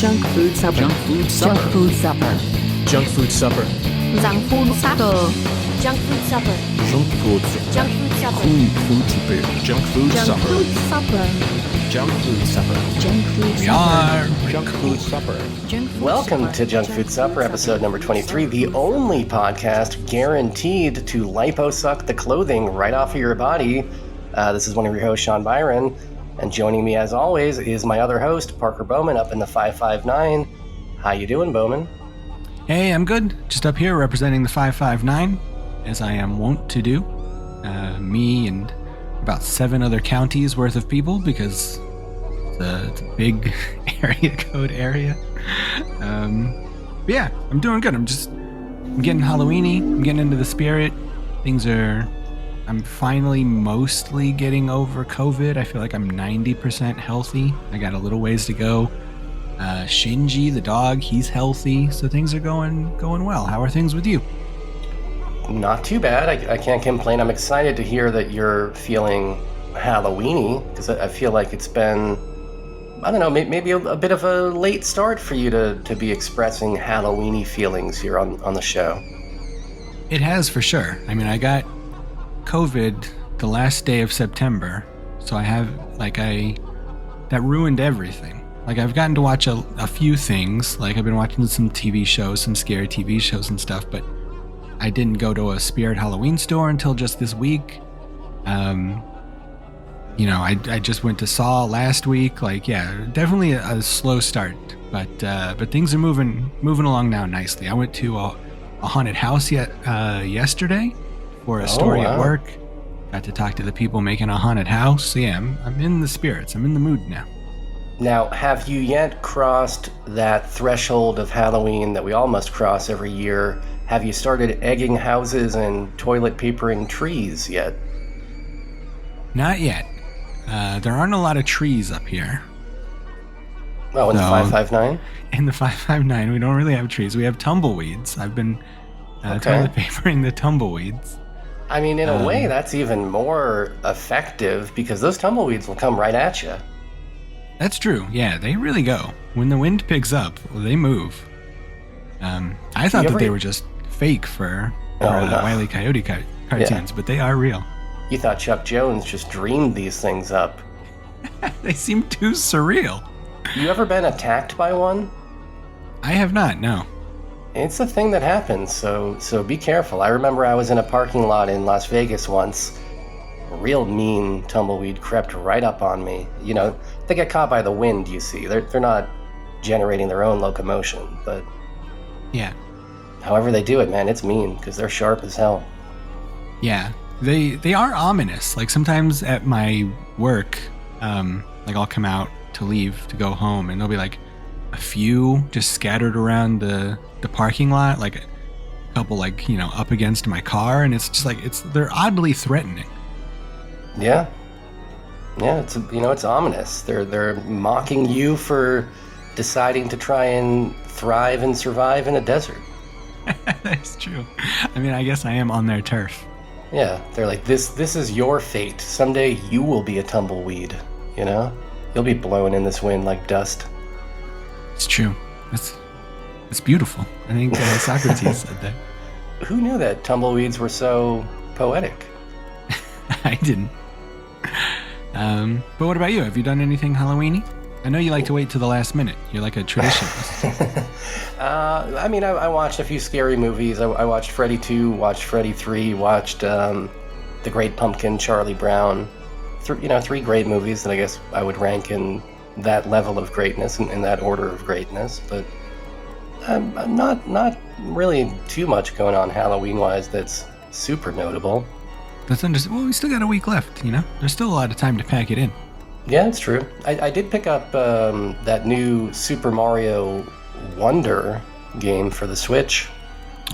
Junk food supper. Junk food supper. Junk food supper. Junk food supper. Junk food supper. Junk food supper. Junk food supper. Junk food supper. Junk food Junk supper. food supper. Junk food supper. Junk food We supper. are Junk food supper. Junk food Welcome supper. to Junk Food Supper, episode number 23, the only podcast guaranteed to liposuck the clothing right off of your body. This is one of your hosts, Sean Byron, and joining me as always is my other host, Parker Bowman, up in the 559. How you doing, Bowman? Hey, I'm good. Just up here representing the 559, as I am wont to do. Me and about 7 other counties worth of people, because it's a big area code area. But yeah, I'm doing good. I'm getting Halloweeny. I'm getting into the spirit. I'm finally mostly getting over COVID. I feel like I'm 90% healthy. I got a little ways to go. Shinji, the dog, he's healthy, so things are going well. How are things with you? Not too bad. I can't complain. I'm excited to hear that you're feeling Halloweeny, because I feel like it's been, I don't know, maybe a bit of a late start for you to be expressing Halloweeny feelings here on the show. It has, for sure. I mean, I got COVID the last day of September, so that ruined everything. Like, I've gotten to watch a few things. Like, I've been watching some TV shows, some scary TV shows and stuff, but I didn't go to a Spirit Halloween store until just this week. I just went to Saw last week. Like, yeah, definitely a slow start, but things are moving along now nicely. I went to a haunted house yesterday for a story at work. Got to talk to the people making a haunted house. So yeah, I'm in the spirits. I'm in the mood now. Now, have you yet crossed that threshold of Halloween that we all must cross every year? Have you started egging houses and toilet papering trees yet? Not yet. There aren't a lot of trees up here. Oh, in the 559? In the 559, we don't really have trees. We have tumbleweeds. I've been toilet papering the tumbleweeds. I mean, in a way, that's even more effective, because those tumbleweeds will come right at you. That's true. Yeah, they really go. When the wind picks up, they move. I thought that they were just fake for Wile E. Coyote cartoons, but they are real. You thought Chuck Jones just dreamed these things up. They seem too surreal. You ever been attacked by one? I have not, no. It's a thing that happens, so be careful. I remember I was in a parking lot in Las Vegas once. A real mean tumbleweed crept right up on me. You know, they get caught by the wind, you see. They're not generating their own locomotion, but yeah. However they do it, man, it's mean, because they're sharp as hell. Yeah, they are ominous. Like, sometimes at my work, I'll come out to leave to go home, and there'll be like a few just scattered around the parking lot, like a couple up against my car, and it's just like they're oddly threatening. Yeah, it's ominous. They're mocking you for deciding to try and thrive and survive in a desert. That's true. I mean, I guess I am on their turf. Yeah, they're like, this is your fate. Someday you will be a tumbleweed, you know? You'll be blown in this wind like dust. It's true. It's beautiful. I think Socrates said that. Who knew that tumbleweeds were so poetic? I didn't. But what about you? Have you done anything Halloweeny? I know you like to wait till the last minute. You're like a traditionalist. I watched a few scary movies. I watched Freddy 2, watched Freddy 3, watched The Great Pumpkin, Charlie Brown. 3 great movies that I guess I would rank in that level of greatness, in that order of greatness. But I'm not really too much going on Halloween-wise that's super notable. That's understandable. Well, we still got a week left, you know? There's still a lot of time to pack it in. Yeah, it's true. I did pick up that new Super Mario Wonder game for the Switch.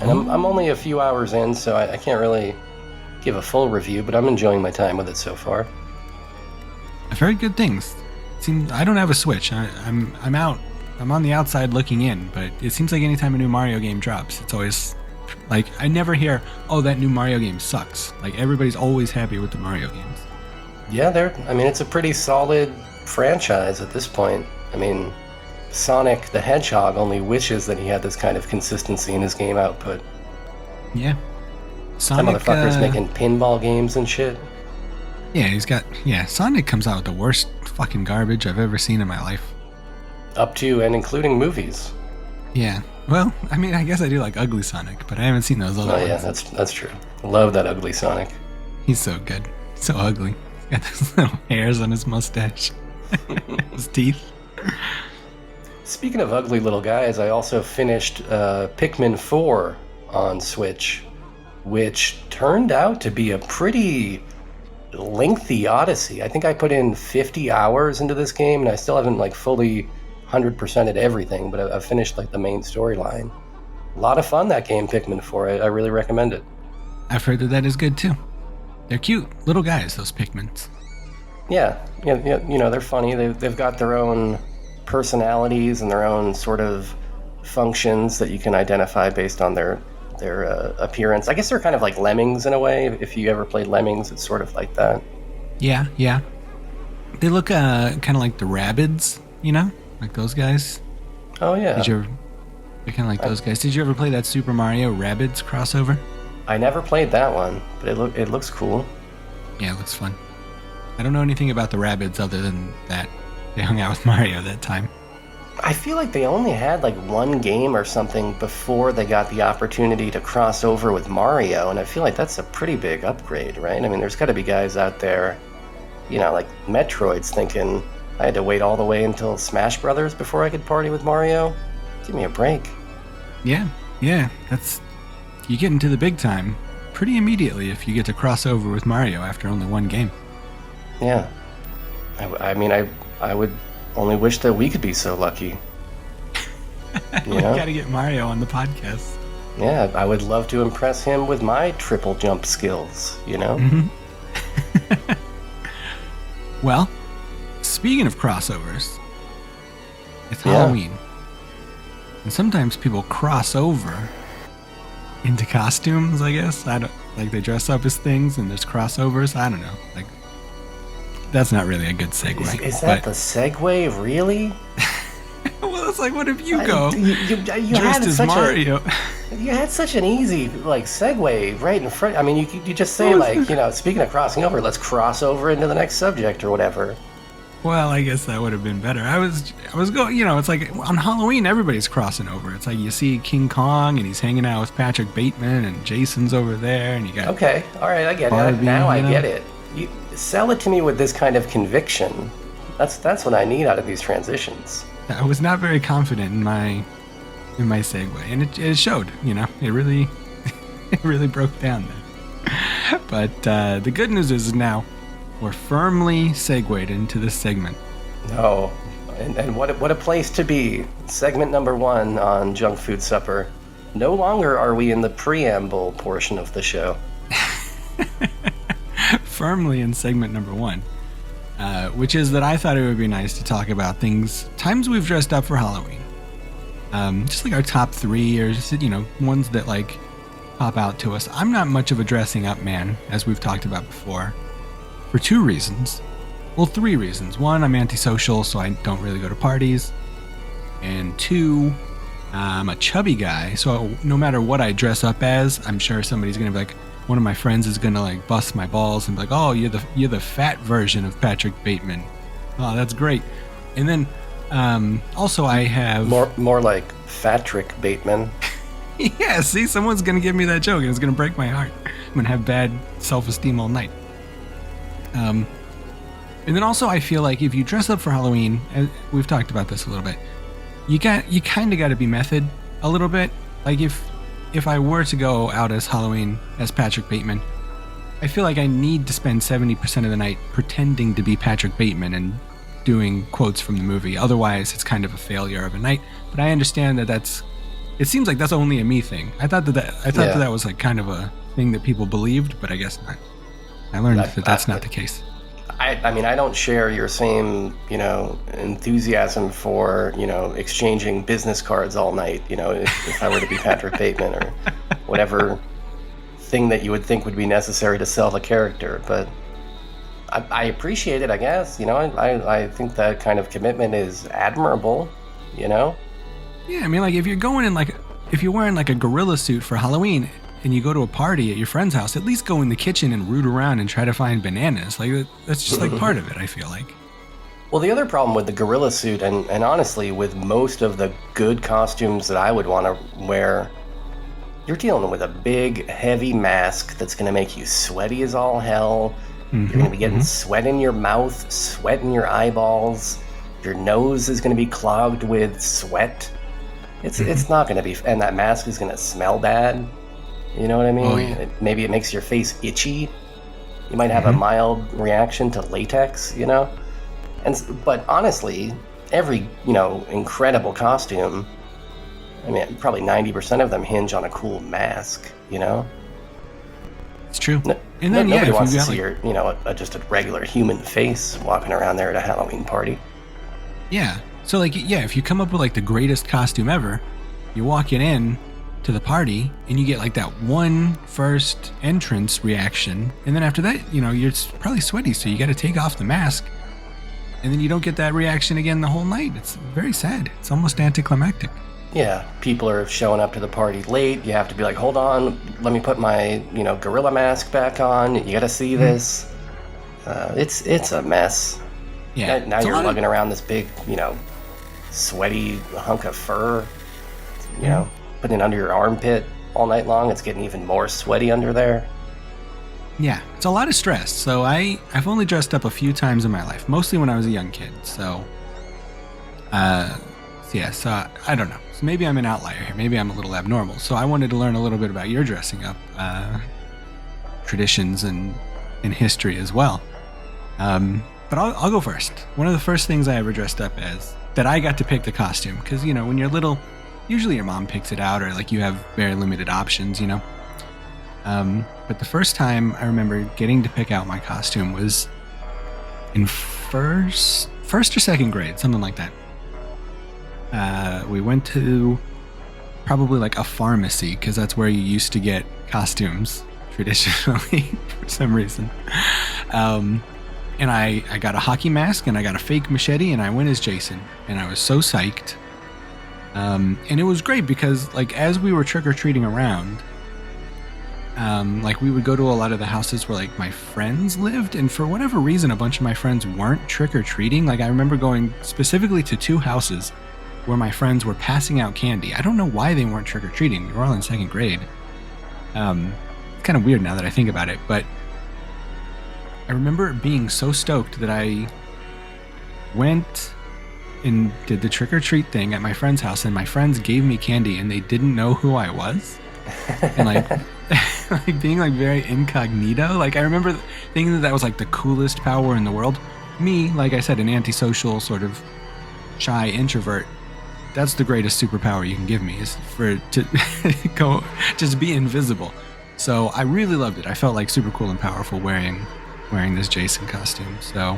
And I'm only a few hours in, so I can't really give a full review, but I'm enjoying my time with it so far. I've heard good things. I don't have a Switch. I'm out. I'm on the outside looking in, but it seems like anytime a new Mario game drops, it's always like, I never hear, oh, that new Mario game sucks. Like, everybody's always happy with the Mario games. Yeah, it's a pretty solid franchise at this point. I mean, Sonic the Hedgehog only wishes that he had this kind of consistency in his game output. Yeah. That Sonic, motherfucker's making pinball games and shit. Yeah, Sonic comes out with the worst fucking garbage I've ever seen in my life. Up to and including movies. Yeah. Well, I mean, I guess I do like Ugly Sonic, but I haven't seen those other Oh yeah, ones. that's true. Love that ugly Sonic. He's so good. So ugly. He's got those little hairs on his mustache. His teeth. Speaking of ugly little guys, I also finished Pikmin 4 on Switch, which turned out to be a pretty lengthy odyssey. I think I put in 50 hours into this game, and I still haven't like fully 100%ed everything, but I've finished like the main storyline. A lot of fun, that game, Pikmin 4. I really recommend it. I've heard that is good too. They're cute little guys, those Pikmins. Yeah, you know, they're funny. They've got their own personalities and their own sort of functions that you can identify based on their appearance. I guess they're kind of like lemmings in a way. If you ever played Lemmings, it's sort of like that. Yeah. They look kind of like the Rabbids, you know? Like those guys. Oh yeah. They're kind of like those guys. Did you ever play that Super Mario Rabbids crossover? I never played that one, but it looks cool. Yeah, it looks fun. I don't know anything about the Rabbids other than that they hung out with Mario that time. I feel like they only had like one game or something before they got the opportunity to cross over with Mario, and I feel like that's a pretty big upgrade, right? I mean, there's got to be guys out there, you know, like Metroids thinking, I had to wait all the way until Smash Brothers before I could party with Mario? Give me a break. Yeah, that's... You get into the big time pretty immediately if you get to cross over with Mario after only one game. Yeah. I mean, I would only wish that we could be so lucky. We gotta get Mario on the podcast. Yeah, I would love to impress him with my triple jump skills, you know? Mm-hmm. Well, speaking of crossovers, it's Halloween. And sometimes people cross over into costumes, I guess. I don't like they dress up as things and there's crossovers. I don't know. Like that's not really a good segue. Is that the segue, really? Well, it's like, what if you go you dressed as Mario? You had such an easy like segue right in front. I mean, you just say like, you know, speaking of crossing over, let's cross over into the next subject or whatever. Well, I guess that would have been better. I was going, you know, it's like on Halloween, everybody's crossing over. It's like you see King Kong and he's hanging out with Patrick Bateman and Jason's over there and you got... Okay, all right, I get Barbie, it. Now I you know? get it. You sell it to me with this kind of conviction. That's what I need out of these transitions. I was not very confident in my segue, and it showed, you know. It really broke down there. But the good news is now we're firmly segued into this segment. Oh, and what a place to be. Segment number 1 on Junk Food Supper. No longer are we in the preamble portion of the show. Firmly in segment number 1, which is that I thought it would be nice to talk about times we've dressed up for Halloween. Just like our top 3 or just, you know, ones that like pop out to us. I'm not much of a dressing up man, as we've talked about before. For 2 reasons. Well, 3 reasons. 1, I'm antisocial, so I don't really go to parties. And 2, I'm a chubby guy, so no matter what I dress up as, I'm sure somebody's gonna be like, one of my friends is gonna like bust my balls and be like, "Oh, you're the fat version of Patrick Bateman." Oh, that's great. And then also I have more like fatrick Bateman. Yeah, see, someone's gonna give me that joke and it's gonna break my heart. I'm gonna have bad self-esteem all night. And then also I feel like if you dress up for Halloween, and we've talked about this a little bit, you kind of got to be method a little bit. Like if I were to go out as Halloween as Patrick Bateman, I feel like I need to spend 70% of the night pretending to be Patrick Bateman and doing quotes from the movie. Otherwise, it's kind of a failure of a night. But I understand that it seems like that's only a me thing. I thought that was like kind of a thing that people believed, but I guess not. I learned that that's not the case. I mean, I don't share your same, you know, enthusiasm for, you know, exchanging business cards all night, you know, if I were to be Patrick Bateman or whatever thing that you would think would be necessary to sell the character. But I appreciate it, I guess. You know, I think that kind of commitment is admirable. you know? Yeah, I mean, like, if you're going in, like, if you're wearing, like, a gorilla suit for Halloween and you go to a party at your friend's house, at least go in the kitchen and root around and try to find bananas. Like, that's just, like, part of it, I feel like. Well, the other problem with the gorilla suit, and honestly, with most of the good costumes that I would want to wear, you're dealing with a big, heavy mask that's going to make you sweaty as all hell. You're going to be getting sweat in your mouth, sweat in your eyeballs. Your nose is going to be clogged with sweat. It's not going to be... And that mask is going to smell bad. You know what I mean? Oh, yeah. Maybe it makes your face itchy. You might have a mild reaction to latex, you know? But honestly, every, incredible costume, I mean, probably 90% of them hinge on a cool mask, you know? It's true. And then, nobody if wants you to got, see like, your, just a regular human face walking around there at a Halloween party. Yeah. So, like, yeah, if you come up with, like, the greatest costume ever, you walk it in to the party, and you get, like, that one first entrance reaction, and then after that, you're probably sweaty, so you got to take off the mask, and then you don't get that reaction again the whole night. It's very sad. It's almost anticlimactic. Yeah, people are showing up to the party late. You have to be like, hold on, let me put my, gorilla mask back on. You got to see this. It's a mess. Yeah. Now you're lugging around this big, sweaty hunk of fur, putting it under your armpit all night long. It's getting even more sweaty under there. Yeah, it's a lot of stress. So I've only dressed up a few times in my life, mostly when I was a young kid. So, so I don't know. So maybe I'm an outlier here. Maybe I'm a little abnormal. So I wanted to learn a little bit about your dressing up traditions and history as well. But I'll go first. One of the first things I ever dressed up as, that I got to pick the costume, because, when you're little, usually your mom picks it out, or like you have very limited options, But the first time I remember getting to pick out my costume was in first or second grade, something like that. We went to probably like a pharmacy, because that's where you used to get costumes traditionally for some reason. And I got a hockey mask, and I got a fake machete, and I went as Jason, and I was so psyched. And it was great because, like, as we were trick-or-treating around, like, we would go to a lot of the houses where, like, my friends lived, and for whatever reason, a bunch of my friends weren't trick-or-treating. Like, I remember going specifically to 2 houses where my friends were passing out candy. I don't know why they weren't trick-or-treating. We were all in second grade. It's kind of weird now that I think about it, but I remember being so stoked that I went and did the trick-or-treat thing at my friend's house, and my friends gave me candy, and they didn't know who I was. And, like, like being, like, very incognito. Like, I remember thinking that was, like, the coolest power in the world. Me, like I said, an antisocial, sort of shy introvert, that's the greatest superpower you can give me, is to go, just be invisible. So I really loved it. I felt, like, super cool and powerful wearing this Jason costume. So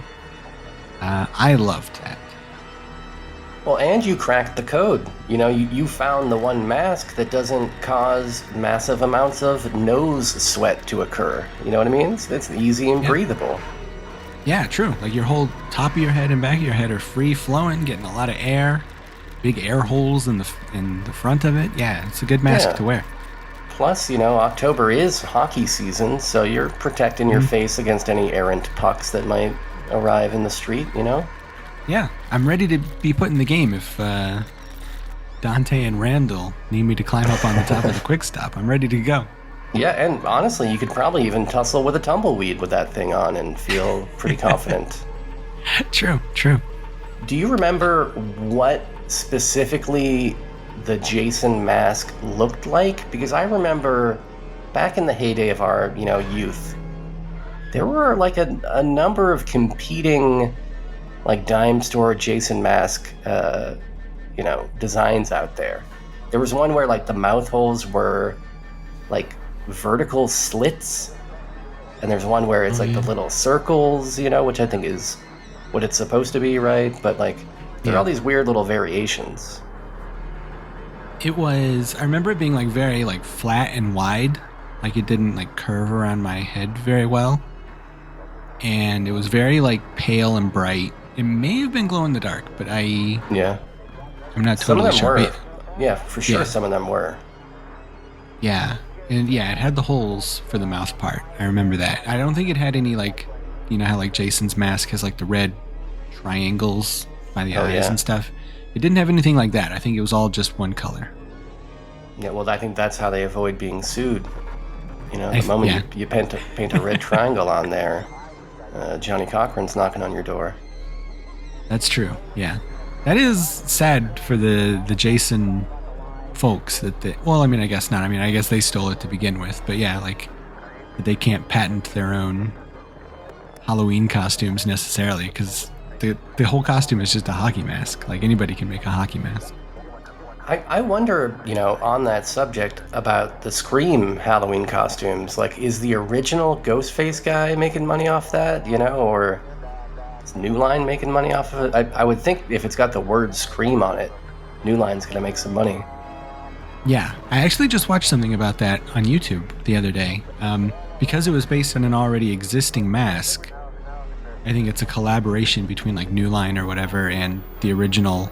I loved that. Well, and you cracked the code. You found the one mask that doesn't cause massive amounts of nose sweat to occur. You know what I mean? It's easy and breathable. Yeah, true. Like, your whole top of your head and back of your head are free flowing, getting a lot of air, big air holes in the front of it. Yeah, it's a good mask to wear. Plus, October is hockey season, so you're protecting your face against any errant pucks that might arrive in the street, Yeah, I'm ready to be put in the game if Dante and Randall need me to climb up on the top of the quick stop. I'm ready to go. Yeah, and honestly, you could probably even tussle with a tumbleweed with that thing on and feel pretty confident. True. Do you remember what specifically the Jason mask looked like? Because I remember back in the heyday of our, youth, there were like a number of competing, like, dime store Jason mask, designs out there. There was one where, like, the mouth holes were like vertical slits, and there's one where it's the little circles, which I think is what it's supposed to be, right? But, like, there are all these weird little variations. I remember it being, like, very, like, flat and wide. Like, it didn't, like, curve around my head very well. And it was very, like, pale and bright. It may have been glow in the dark, but I I'm not Some of totally them sure. were. But Yeah, for sure. Yeah. Some of them were. yeah, and yeah, it had the holes for the mouth part. I remember that. I don't think it had any like, you know how like Jason's mask has like the red triangles by the Oh, eyes yeah. and stuff. It didn't have anything like that. I think it was all just one color. Yeah, well, I think that's how they avoid being sued. You know, I the moment yeah. you paint a red triangle on there, Johnny Cochran's knocking on your door. That's true. Yeah, that is sad for the Jason folks that they. Well, I mean, I guess not. I mean, I guess they stole it to begin with. But yeah, like that they can't patent their own Halloween costumes necessarily because the whole costume is just a hockey mask. Like anybody can make a hockey mask. I wonder, you know, on that subject about the Scream Halloween costumes. Like, is the original Ghostface guy making money off that, you know, or is New Line making money off of it? I would think if it's got the word Scream on it, New Line's going to make some money. Yeah, I actually just watched something about that on YouTube the other day. Because it was based on an already existing mask, I think it's a collaboration between like New Line or whatever and the original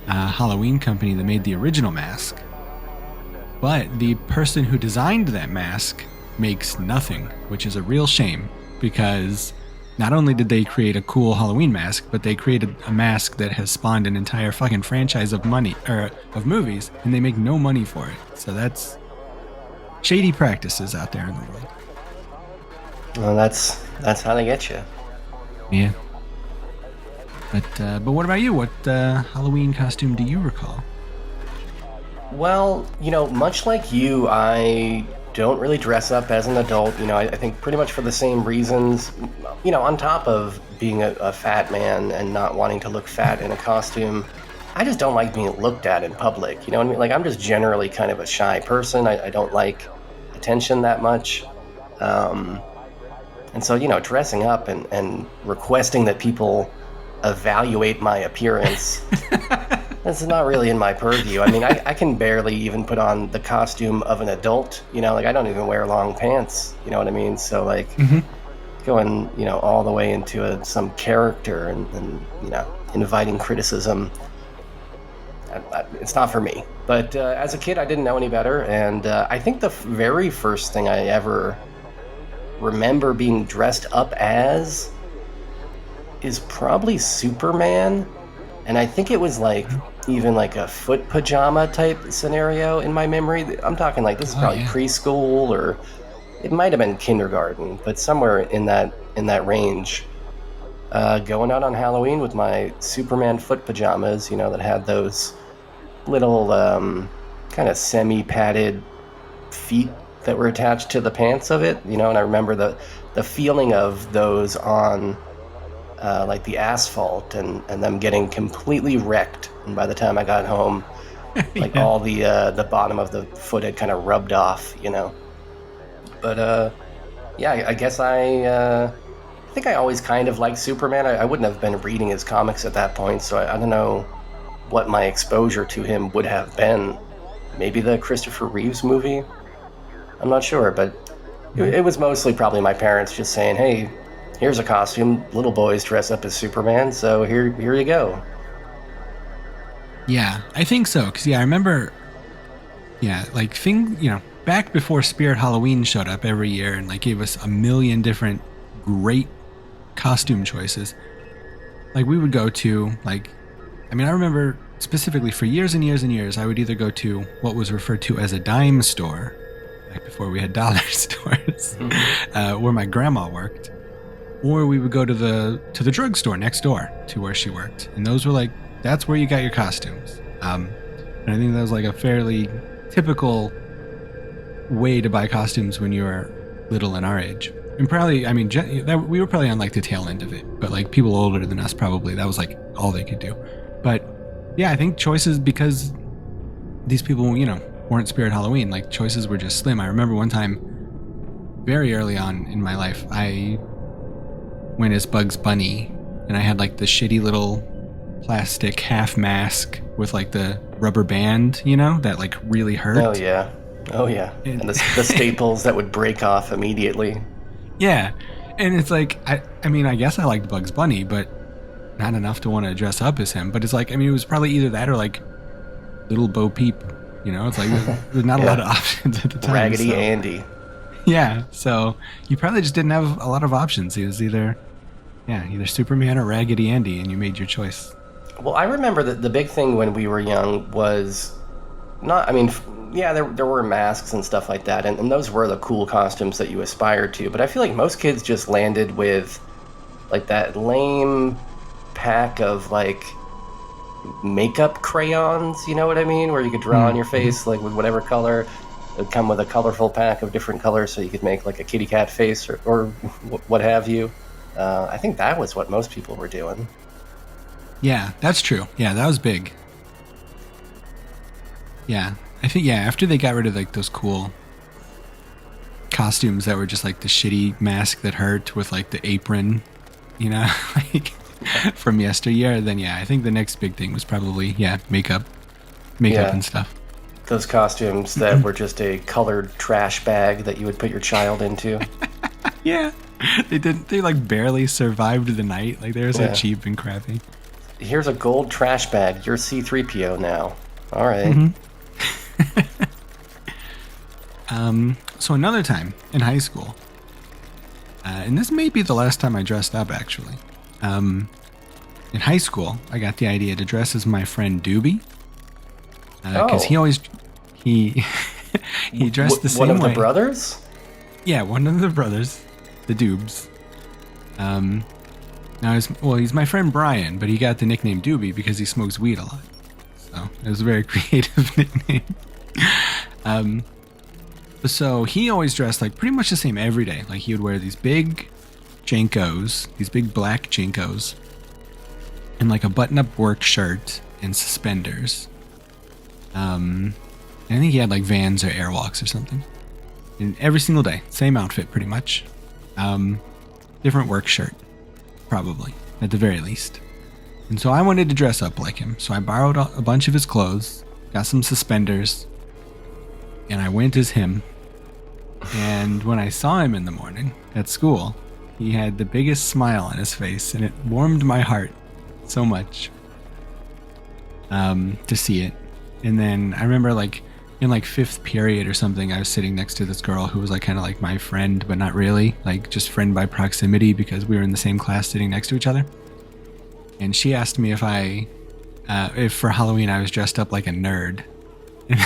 Halloween company that made the original mask. But the person who designed that mask makes nothing, which is a real shame because not only did they create a cool Halloween mask, but they created a mask that has spawned an entire fucking franchise of movies, and they make no money for it. So that's shady practices out there in the world. Well, that's how they get you. Yeah. But what about you? What Halloween costume do you recall? Well, you know, much like you, I don't really dress up as an adult. You know, I think pretty much for the same reasons. You know, on top of being a fat man and not wanting to look fat in a costume, I just don't like being looked at in public. You know what I mean? Like, I'm just generally kind of a shy person. I don't like attention that much. And so, you know, dressing up and requesting that people evaluate my appearance, that's not really in my purview. I mean, I can barely even put on the costume of an adult. You know, like, I don't even wear long pants. You know what I mean? So, like, going, you know, all the way into some character and, you know, inviting criticism, it's not for me. But as a kid, I didn't know any better. And I think the very first thing I ever remember being dressed up as is probably Superman. And I think it was like even like a foot pajama type scenario in my memory. I'm talking like this is probably preschool, or it might have been kindergarten, but somewhere in that range. Going out on Halloween with my Superman foot pajamas, you know, that had those little kind of semi-padded feet that were attached to the pants of it, you know, and I remember the feeling of those on like the asphalt and them getting completely wrecked. And by the time I got home, like all the bottom of the foot had kind of rubbed off, you know. But yeah, I guess I think I always kind of liked Superman. I wouldn't have been reading his comics at that point, so I don't know what my exposure to him would have been. Maybe the Christopher Reeves movie? I'm not sure, but it was mostly probably my parents just saying, hey, here's a costume, little boys dress up as Superman, so here you go. Yeah, I think so, because I remember, like you know, back before Spirit Halloween showed up every year and like gave us a million different great costume choices, like we would go to, like, I mean, I remember specifically for years and years and years, I would either go to what was referred to as a dime store, like before we had dollar stores, where my grandma worked, or we would go to the drugstore next door to where she worked, and those were like, that's where you got your costumes. And I think that was like a fairly typical way to buy costumes when you were little in our age. And probably, I mean, we were probably on like the tail end of it, but like people older than us, probably that was like all they could do. But yeah, I think choices, because these people, you know, weren't Spirit Halloween, like choices were just slim. I remember one time very early on in my life, I went as Bugs Bunny, and I had like the shitty little plastic half mask with like the rubber band, you know, that like really hurt. Oh yeah. And the staples that would break off immediately. Yeah. And it's like, I mean, I guess I liked Bugs Bunny, but not enough to want to dress up as him. But it's like, I mean, it was probably either that or like Little Bo Peep. You know, it's like there's not a lot of options at the time. Raggedy Andy. Yeah, so you probably just didn't have a lot of options. It was either Superman or Raggedy Andy, and you made your choice. Well, I remember that the big thing when we were young was not, I mean, there were masks and stuff like that, and those were the cool costumes that you aspired to, but I feel like most kids just landed with, like, that lame pack of, like, makeup crayons, you know what I mean? Where you could draw on your face, like, with whatever color. It would come with a colorful pack of different colors so you could make, like, a kitty cat face or what have you. I think that was what most people were doing. Yeah, that's true. Yeah, that was big. Yeah, I think, after they got rid of, like, those cool costumes that were just, like, the shitty mask that hurt with, like, the apron, you know, like, from yesteryear, then, I think the next big thing was probably, makeup and stuff. Those costumes that were just a colored trash bag that you would put your child into. Yeah, they, like, barely survived the night. Like, they were so cheap and crappy. Here's a gold trash bag. You're C-3PO now. All right. Mm-hmm. So another time in high school, and this may be the last time I dressed up, actually. In high school, I got the idea to dress as my friend Doobie, because he dressed the same way. One of the brothers? Yeah, one of the brothers, the Doobs. Now, he's my friend Brian, but he got the nickname Doobie because he smokes weed a lot. So it was a very creative nickname. So he always dressed like pretty much the same every day. Like he would wear these big Jenkos, these big black Jenkos, and like a button-up work shirt and suspenders. I think he had like Vans or Airwalks or something. And every single day, same outfit pretty much. Different work shirt, probably, at the very least. And so I wanted to dress up like him. So I borrowed a bunch of his clothes, got some suspenders, and I went as him. And when I saw him in the morning at school, he had the biggest smile on his face, and it warmed my heart so much to see it. And then I remember like in like fifth period or something, I was sitting next to this girl who was like kind of like my friend, but not really, like just friend by proximity because we were in the same class sitting next to each other. And she asked me if for Halloween I was dressed up like a nerd. And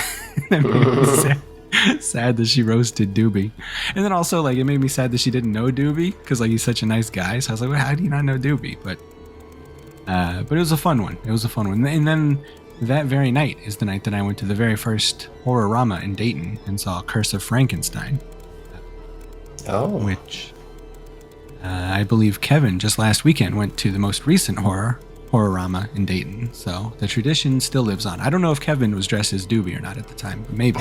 that made me sad that she roasted Doobie. And then also like it made me sad that she didn't know Doobie because like he's such a nice guy. So I was like, well, how do you not know Doobie? But it was a fun one. It was a fun one. And then that very night is the night that I went to the very first Horror-Rama in Dayton and saw Curse of Frankenstein. Which I believe Kevin just last weekend went to the most recent Horror-Rama in Dayton. So the tradition still lives on. I don't know if Kevin was dressed as Doobie or not at the time, but maybe.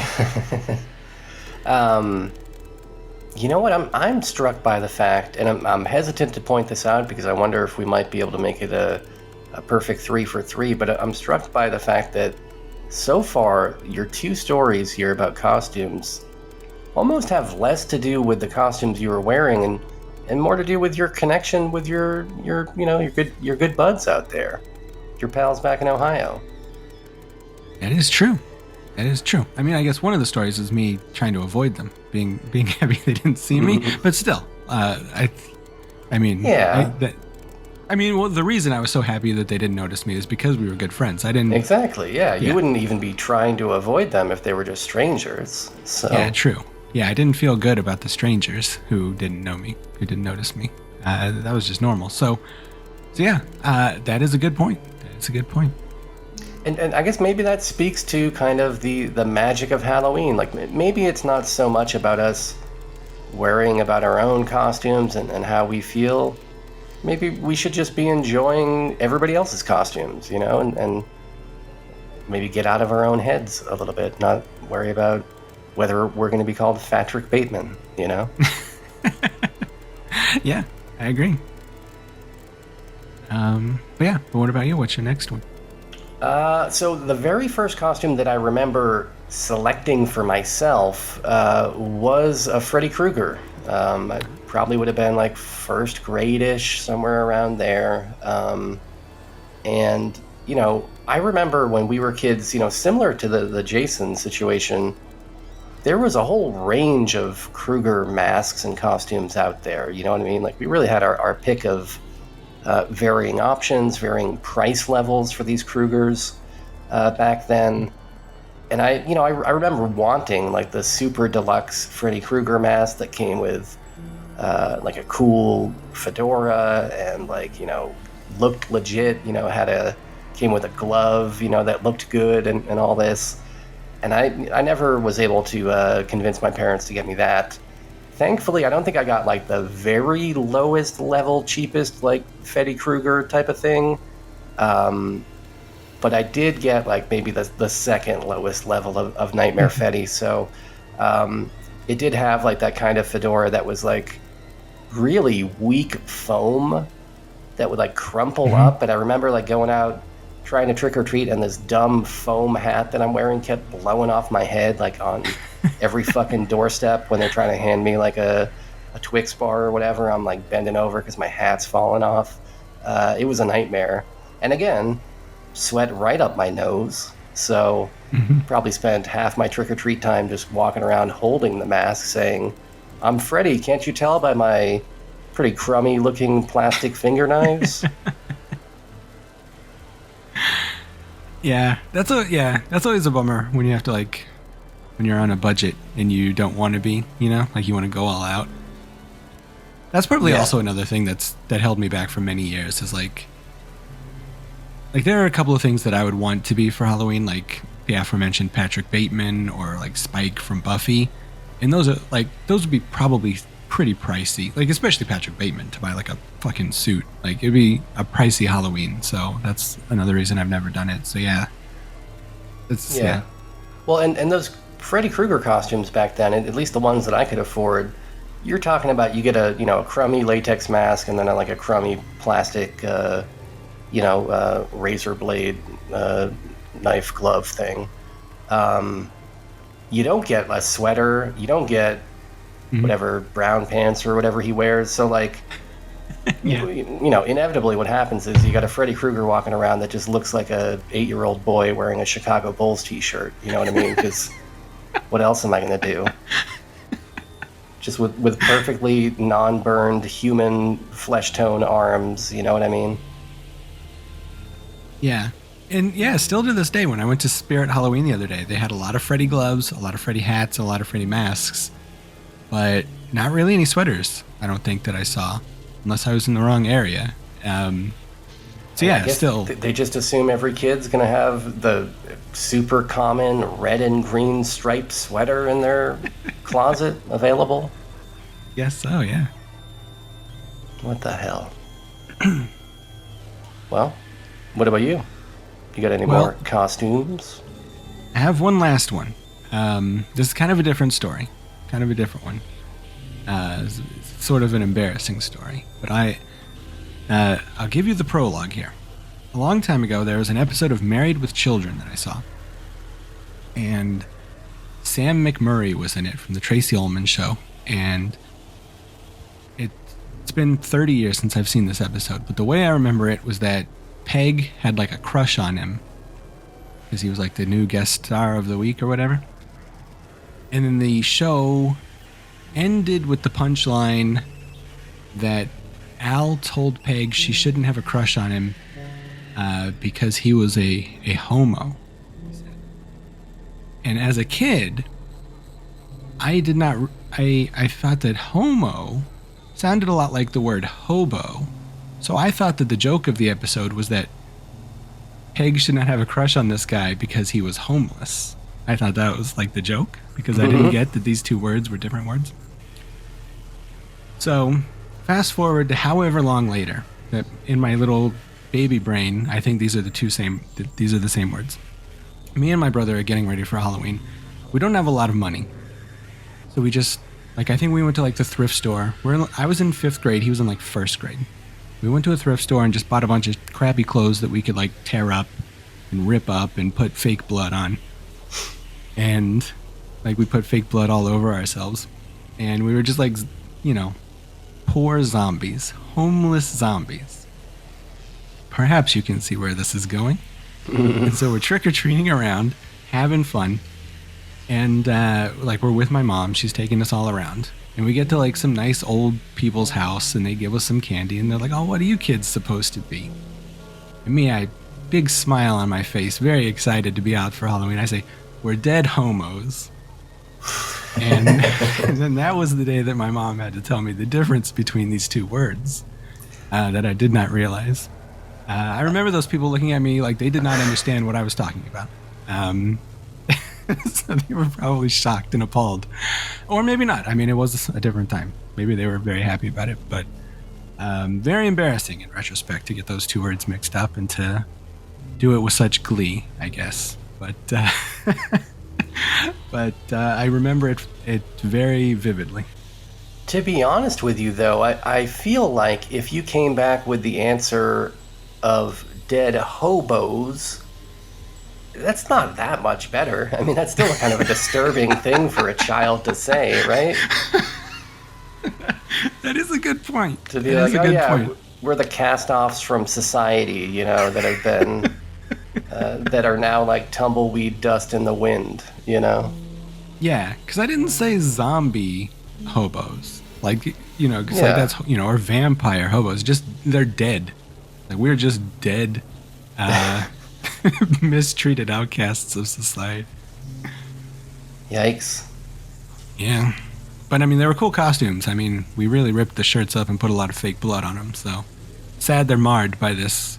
You know what? I'm struck by the fact, and I'm hesitant to point this out because I wonder if we might be able to make it a perfect 3 for 3, but I'm struck by the fact that so far your two stories here about costumes almost have less to do with the costumes you were wearing and more to do with your connection with your good buds out there, your pals back in Ohio. That is true. I mean, I guess one of the stories is me trying to avoid them, being happy they didn't see me, but still, the reason I was so happy that they didn't notice me is because we were good friends. I didn't... Exactly, yeah. You wouldn't even be trying to avoid them if they were just strangers, so... Yeah, true. Yeah, I didn't feel good about the strangers who didn't know me, who didn't notice me. That was just normal. So yeah, that is a good point. It's a good point. And I guess maybe that speaks to kind of the magic of Halloween. Like, maybe it's not so much about us worrying about our own costumes and how we feel. Maybe we should just be enjoying everybody else's costumes, you know, and maybe get out of our own heads a little bit, not worry about whether we're going to be called Fatrick Bateman, you know? Yeah, I agree. But what about you? What's your next one? So the very first costume that I remember selecting for myself was a Freddy Krueger. I probably would have been like first grade-ish, somewhere around there. And, I remember when we were kids, similar to the Jason situation, there was a whole range of Krueger masks and costumes out there. You know what I mean? Like, we really had our pick of varying options, varying price levels for these Krugers back then. And I remember wanting like the super deluxe Freddy Krueger mask that came with like a cool fedora and looked legit, came with a glove, that looked good and all this. And I never was able to convince my parents to get me that. Thankfully, I don't think I got like the very lowest level, cheapest like Freddy Krueger type of thing. But I did get like maybe the second lowest level of Nightmare Freddy. So it did have like that kind of fedora that was like really weak foam that would like crumple up. And I remember like going out trying to trick or treat, and this dumb foam hat that I'm wearing kept blowing off my head like on every fucking doorstep when they're trying to hand me like a Twix bar or whatever. I'm like bending over because my hat's falling off. It was a nightmare. And again, sweat right up my nose. So probably spent half my trick or treat time just walking around holding the mask saying, "I'm Freddy, can't you tell by my pretty crummy looking plastic finger knives?" Yeah, that's always a bummer when you have to when you're on a budget and you don't want to be, you want to go all out. That's probably also another thing that held me back for many years is like there are a couple of things that I would want to be for Halloween, like the aforementioned Patrick Bateman or like Spike from Buffy, and those would be probably pretty pricey, like especially Patrick Bateman to buy like a fucking suit. Like it'd be a pricey Halloween, so that's another reason I've never done it. So yeah. Well, and those Freddy Krueger costumes back then, at least the ones that I could afford, you're talking about you get a crummy latex mask and then like a crummy plastic razor blade knife glove thing. You don't get a sweater, you don't get whatever brown pants or whatever he wears. So like, inevitably what happens is you got a Freddy Krueger walking around that just looks like a 8-year-old boy wearing a Chicago Bulls t-shirt. You know what I mean? Because what else am I going to do? Just with perfectly non-burned human flesh tone arms. You know what I mean? Yeah. And yeah, still to this day, when I went to Spirit Halloween the other day, they had a lot of Freddy gloves, a lot of Freddy hats, a lot of Freddy masks. But not really any sweaters, I don't think, that I saw, unless I was in the wrong area. So yeah, still. They just assume every kid's going to have the super common red and green striped sweater in their closet available. Guess so, yeah. What the hell? Well, what about you? You got any more costumes? I have one last one. This is kind of a different story. Kind of a different one. It's sort of an embarrassing story. But I'll give you the prologue here. A long time ago, there was an episode of Married with Children that I saw. And Sam McMurray was in it from the Tracy Ullman Show. And it's been 30 years since I've seen this episode. But the way I remember it was that Peg had like a crush on him. Because he was like the new guest star of the week or whatever. And then the show ended with the punchline that Al told Peg she shouldn't have a crush on him because he was a homo. And as a kid, I thought that homo sounded a lot like the word hobo. So I thought that the joke of the episode was that Peg should not have a crush on this guy because he was homeless. I thought that was like the joke because I didn't get that these two words were different words. So fast forward to however long later, that in my little baby brain, I think these are the same words. Me and my brother are getting ready for Halloween. We don't have a lot of money. So we just, I think we went to like the thrift store. I was in 5th grade. He was in like 1st grade. We went to a thrift store and just bought a bunch of crappy clothes that we could like tear up and rip up and put fake blood on. And like we put fake blood all over ourselves. And we were just like, poor zombies, homeless zombies. perhaps you can see where this is going. And so we're trick-or-treating around, having fun. And we're with my mom. She's taking us all around. And we get to like some nice old people's house, and they give us some candy. And they're like, oh, what are you kids supposed to be? And me, I big smile on my face, very excited to be out for Halloween. I say, we're dead homos. And, and then that was the day that my mom had to tell me the difference between these two words that I did not realize. I remember those people looking at me like they did not understand what I was talking about. So they were probably shocked and appalled. Or maybe not. I mean, it was a different time. Maybe they were very happy about it. But very embarrassing in retrospect to get those two words mixed up and to do it with such glee, I guess. But I remember it very vividly. To be honest with you, though, I feel like if you came back with the answer of dead hobos, that's not that much better. I mean, that's still kind of a disturbing thing for a child to say, right? That is a good point. To be like, oh yeah, we're the cast-offs from society, that have been, that are now like tumbleweed dust in the wind, Yeah, because I didn't say zombie hobos. Like, because that's, or vampire hobos. Just, they're dead. Like, we're just dead, mistreated outcasts of society. Yikes. Yeah. But, I mean, they were cool costumes. I mean, we really ripped the shirts up and put a lot of fake blood on them, so sad they're marred by this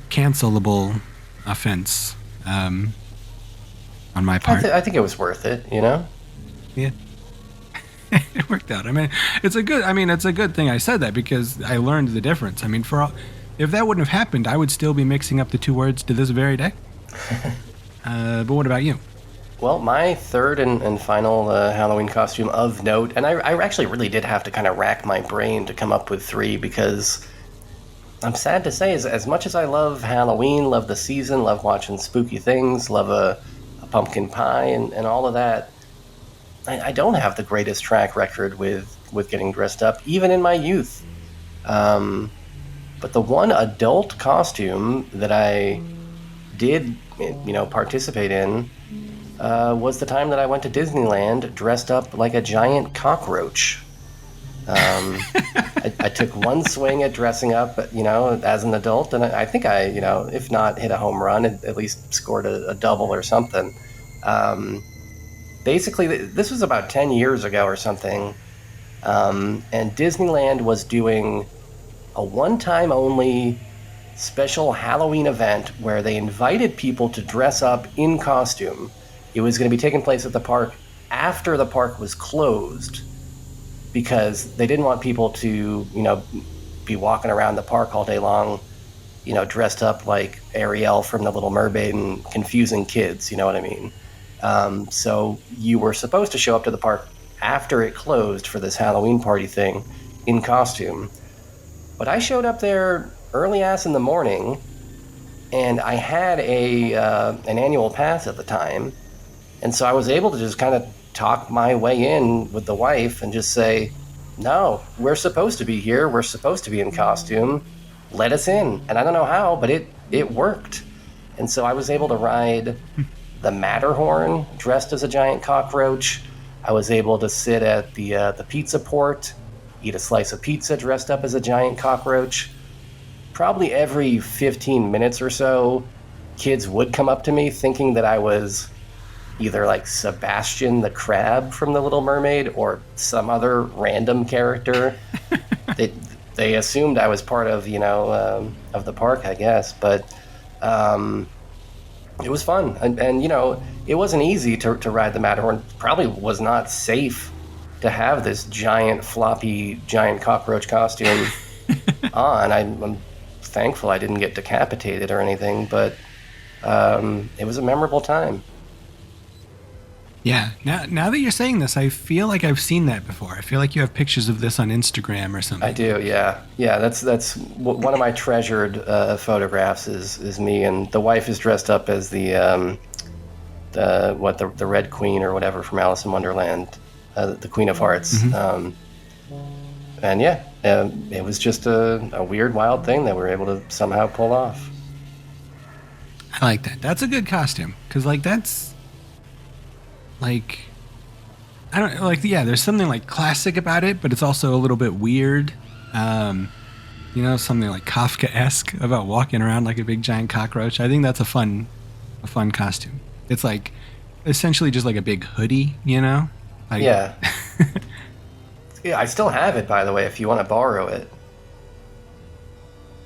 cancelable offense on my part. I think it was worth it, Yeah. It worked out. I mean, it's a good thing I said that because I learned the difference. I mean, if that wouldn't have happened, I would still be mixing up the two words to this very day. But what about you? Well, my third and final Halloween costume of note, and I actually really did have to kind of rack my brain to come up with three because I'm sad to say, as much as I love Halloween, love the season, love watching spooky things, love a pumpkin pie and all of that, I don't have the greatest track record with getting dressed up, even in my youth. But the one adult costume that I did, participate in was the time that I went to Disneyland dressed up like a giant cockroach. I took one swing at dressing up, as an adult, and I think I, if not hit a home run, at least scored a double or something. Basically, this was about 10 years ago or something, and Disneyland was doing a one-time only special Halloween event where they invited people to dress up in costume. It was going to be taking place at the park after the park was closed because they didn't want people to, be walking around the park all day long, dressed up like Ariel from The Little Mermaid and confusing kids, you know what I mean? So you were supposed to show up to the park after it closed for this Halloween party thing in costume. But I showed up there early ass in the morning, and I had an annual pass at the time, and so I was able to just kind of talk my way in with the wife and just say, no, we're supposed to be here, we're supposed to be in costume, let us in. And I don't know how, but it worked. And so I was able to ride the Matterhorn dressed as a giant cockroach. I was able to sit at the pizza port, eat a slice of pizza dressed up as a giant cockroach. Probably every 15 minutes or so, kids would come up to me thinking that I was either like Sebastian the Crab from The Little Mermaid or some other random character. They assumed I was part of, of the park, I guess. But it was fun. And it wasn't easy to ride the Matterhorn. Probably was not safe to have this giant, floppy, giant cockroach costume on. I'm thankful I didn't get decapitated or anything, but it was a memorable time. Yeah. Now that you're saying this, I feel like I've seen that before. I feel like you have pictures of this on Instagram or something. I do, yeah. Yeah, that's one of my treasured photographs is me, and the wife is dressed up as the Red Queen or whatever from Alice in Wonderland, the Queen of Hearts. Mm-hmm. And yeah, It was just a weird, wild thing that we were able to somehow pull off. I like that. That's a good costume. Because, like, that's... Like... I don't... Like, yeah, there's something, like, classic about it, but it's also a little bit weird. You know, something, like, Kafka-esque about walking around like a big, giant cockroach. I think that's a fun costume. It's, like, essentially just, like, a big hoodie, you know? Like, Yeah. Yeah, I still have it, by the way, if you want to borrow it.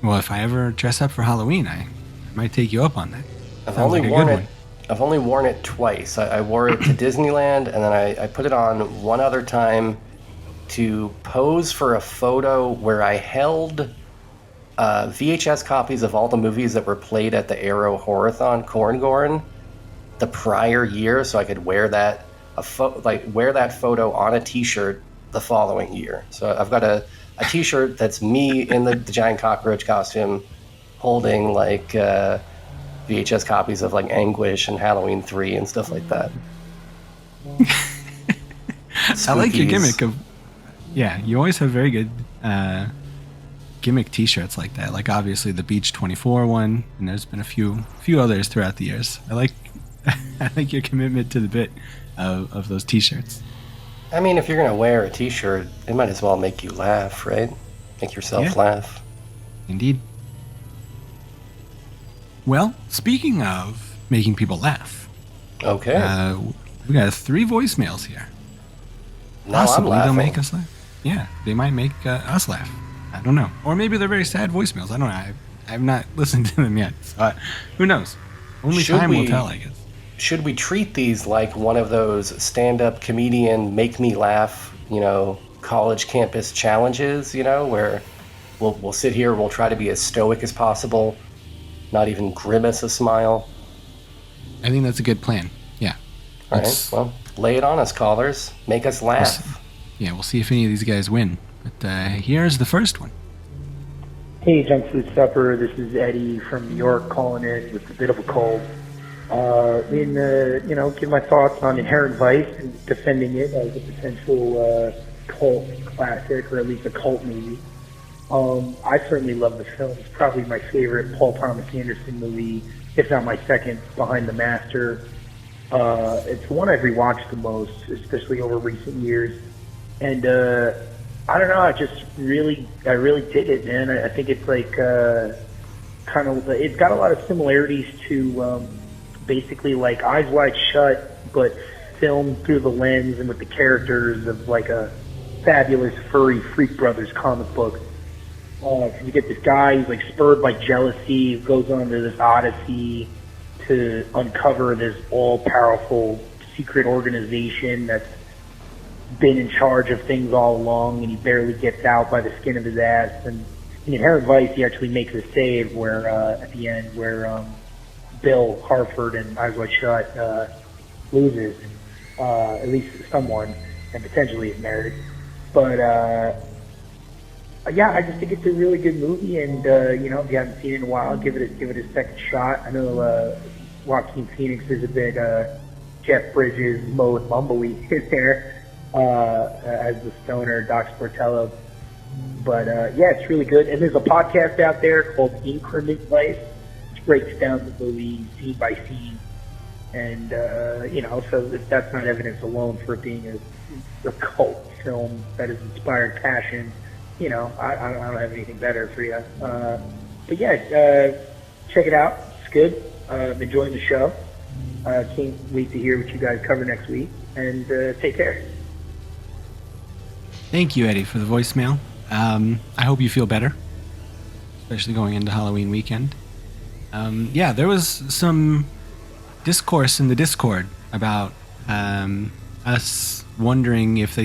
Well, if I ever dress up for Halloween, I might take you up on that. I've Sounds only like a worn good it. one. I've only worn it twice. I wore it to Disneyland, and then I put it on one other time to pose for a photo where I held VHS copies of all the movies that were played at the Aero Horathon Corngorn the prior year, so I could wear that wear that photo on a T-shirt the following year. So I've got a T-shirt that's me in the giant cockroach costume, holding like VHS copies of like Anguish and Halloween 3 and stuff like that. I like your Spookies. gimmick of... Yeah, you always have very good gimmick T-shirts like that. Like, obviously, the Beach 24 one, and there's been a few others throughout the years. I like I like your commitment to the bit of those T-shirts. I mean, if you're gonna wear a T-shirt, it might as well make you laugh, right? Make yourself Yeah. laugh. Indeed. Well, speaking of making people laugh, Okay. we got 3 voicemails here. Now I'm Possibly they'll laughing. make us laugh. Yeah, they might make us laugh. I don't know. Or maybe they're very sad voicemails. I don't know. I've not listened to them yet. So who knows? Only Should time will we- tell, I guess. Should we treat these like one of those stand-up comedian make me laugh, college campus challenges, where we'll sit here, we'll try to be as stoic as possible, not even grimace a smile. I think that's a good plan. Yeah. All right, Let's- well, lay it on us, callers. Make us laugh. Yeah, we'll see if any of these guys win. But here's the first one. Hey, Junk Food Supper. This is Eddie from New York calling in with a bit of a cold. Give my thoughts on Inherent Vice and defending it as a potential cult classic, or at least a cult movie. I certainly love the film. It's probably my favorite Paul Thomas Anderson movie, if not my second behind The Master. It's the one I've rewatched the most, especially over recent years. And I don't know, I really did it, man. I think it's like it's got a lot of similarities to basically like Eyes Wide Shut, but filmed through the lens and with the characters of like a fabulous furry Freak Brothers comic book. You get this guy who's like spurred by jealousy, who goes on to this odyssey to uncover this all-powerful secret organization that's been in charge of things all along, and he barely gets out by the skin of his ass. And in Inherent Vice, he actually makes a save where at the end where Bill Harford and Eyes Wide Shut loses, at least someone, and potentially is married. But yeah, I just think it's a really good movie, and if you haven't seen it in a while, give it a second shot. I know Joaquin Phoenix is a bit Jeff Bridges mode mumbly in there as the stoner Doc Sportello. But yeah, it's really good. And there's a podcast out there called Increment Vice, which breaks down the movie scene by scene. And so if that's not evidence alone for it being a cult film that has inspired passion, I don't have anything better for you. But yeah, check it out. It's good. I'm enjoying the show. Can't wait to hear what you guys cover next week. And take care. Thank you, Eddie, for the voicemail. I hope you feel better, especially going into Halloween weekend. Yeah, there was some discourse in the Discord about us wondering if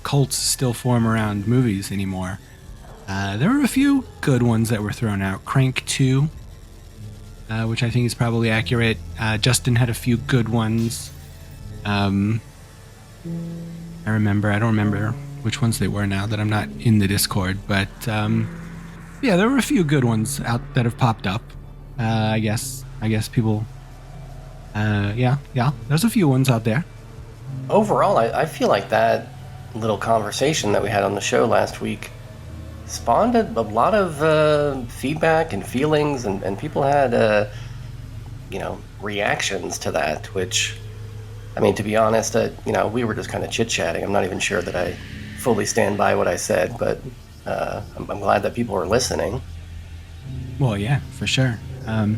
cults still form around movies anymore. There were a few good ones that were thrown out. Crank 2, which I think is probably accurate. Justin had a few good ones. I don't remember which ones they were now that I'm not in the Discord, but yeah, there were a few good ones out that have popped up. I guess people, yeah, there's a few ones out there. Overall, I feel like that little conversation that we had on the show last week spawned a lot of feedback and feelings, and people had, reactions to that, which, I mean, to be honest, we were just kind of chit-chatting. I'm not even sure that I fully stand by what I said, but I'm glad that people are listening. Well, yeah, for sure. I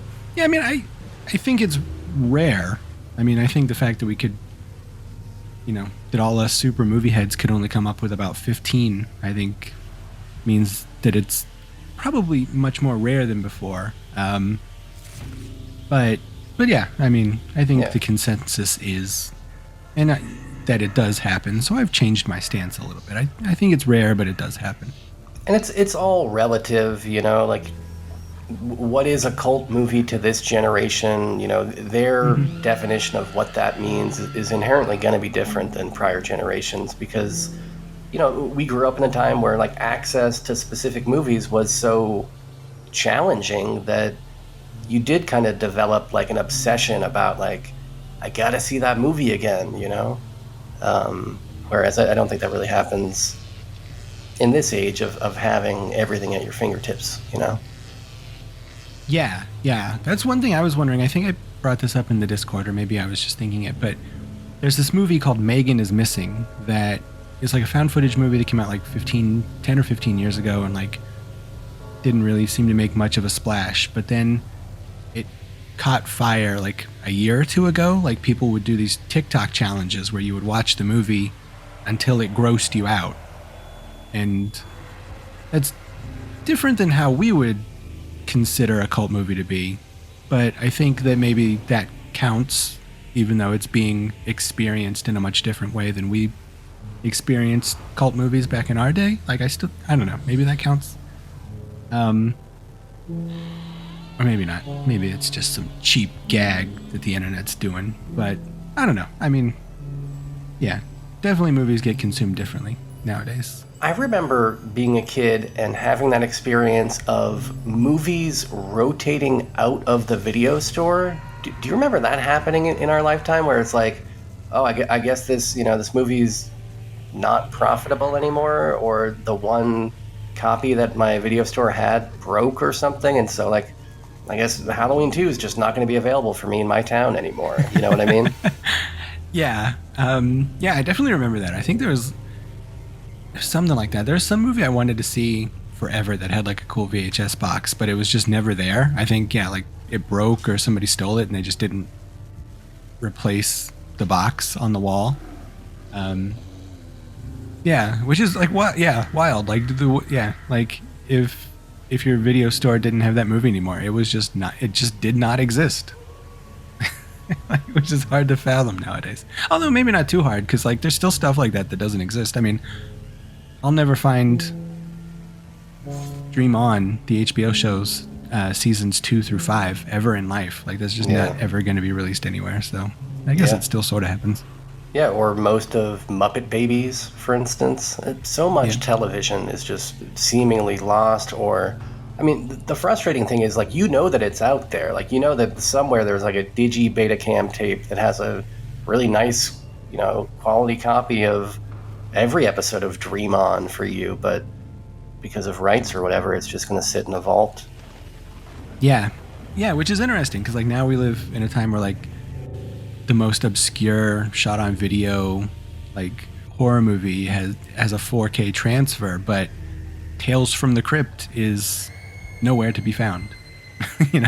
think it's rare. I mean, I think the fact that we could, that all us super movie heads could only come up with about 15, I think means that it's probably much more rare than before. But yeah, I mean, I think the consensus is, that it does happen. So I've changed my stance a little bit. I think it's rare, but it does happen. And it's all relative, like, what is a cult movie to this generation? Their definition of what that means is inherently going to be different than prior generations, because, we grew up in a time where, like, access to specific movies was so challenging that you did kind of develop, like, an obsession about, like, I gotta see that movie again, whereas I don't think that really happens in this age of having everything at your fingertips, Yeah. That's one thing I was wondering. I think I brought this up in the Discord, or maybe I was just thinking it, but there's this movie called Megan is Missing that is like a found footage movie that came out like 10 or 15 years ago, and like didn't really seem to make much of a splash, but then it caught fire like a year or two ago. Like, people would do these TikTok challenges where you would watch the movie until it grossed you out. And that's different than how we would consider a cult movie to be. But I think that maybe that counts, even though it's being experienced in a much different way than we experienced cult movies back in our day. Like, I don't know, maybe that counts. Or maybe not. Maybe it's just some cheap gag that the internet's doing. But I don't know. I mean, yeah, definitely movies get consumed differently nowadays. I remember being a kid and having that experience of movies rotating out of the video store. Do you remember that happening in our lifetime, where it's like, oh, I guess this movie's not profitable anymore, or the one copy that my video store had broke or something, and so, like, I guess Halloween 2 is just not going to be available for me in my town anymore. You know what I mean? Yeah. I definitely remember that. I think there's something like that. There's some movie I wanted to see forever that had like a cool VHS box, but it was just never there. I think, like, it broke or somebody stole it and they just didn't replace the box on the wall. Which is like, what? Yeah, wild. Like, like if your video store didn't have that movie anymore, it just did not exist. Which is hard to fathom nowadays. Although maybe not too hard, because like there's still stuff like that doesn't exist. I mean, I'll never find Dream On, the HBO shows, seasons 2 through 5 ever in life. Like, that's just not ever going to be released anywhere. So I guess it still sort of happens. Yeah, or most of Muppet Babies, for instance. So much television is just seemingly lost, or, I mean, the frustrating thing is, like, that it's out there. Like, that somewhere there's like a digi Betacam tape that has a really nice, quality copy of every episode of Dream On for you, but because of rights or whatever, it's just going to sit in a vault. Yeah, which is interesting, because like now we live in a time where like the most obscure shot on video like horror movie has a 4K transfer, but Tales from the Crypt is nowhere to be found.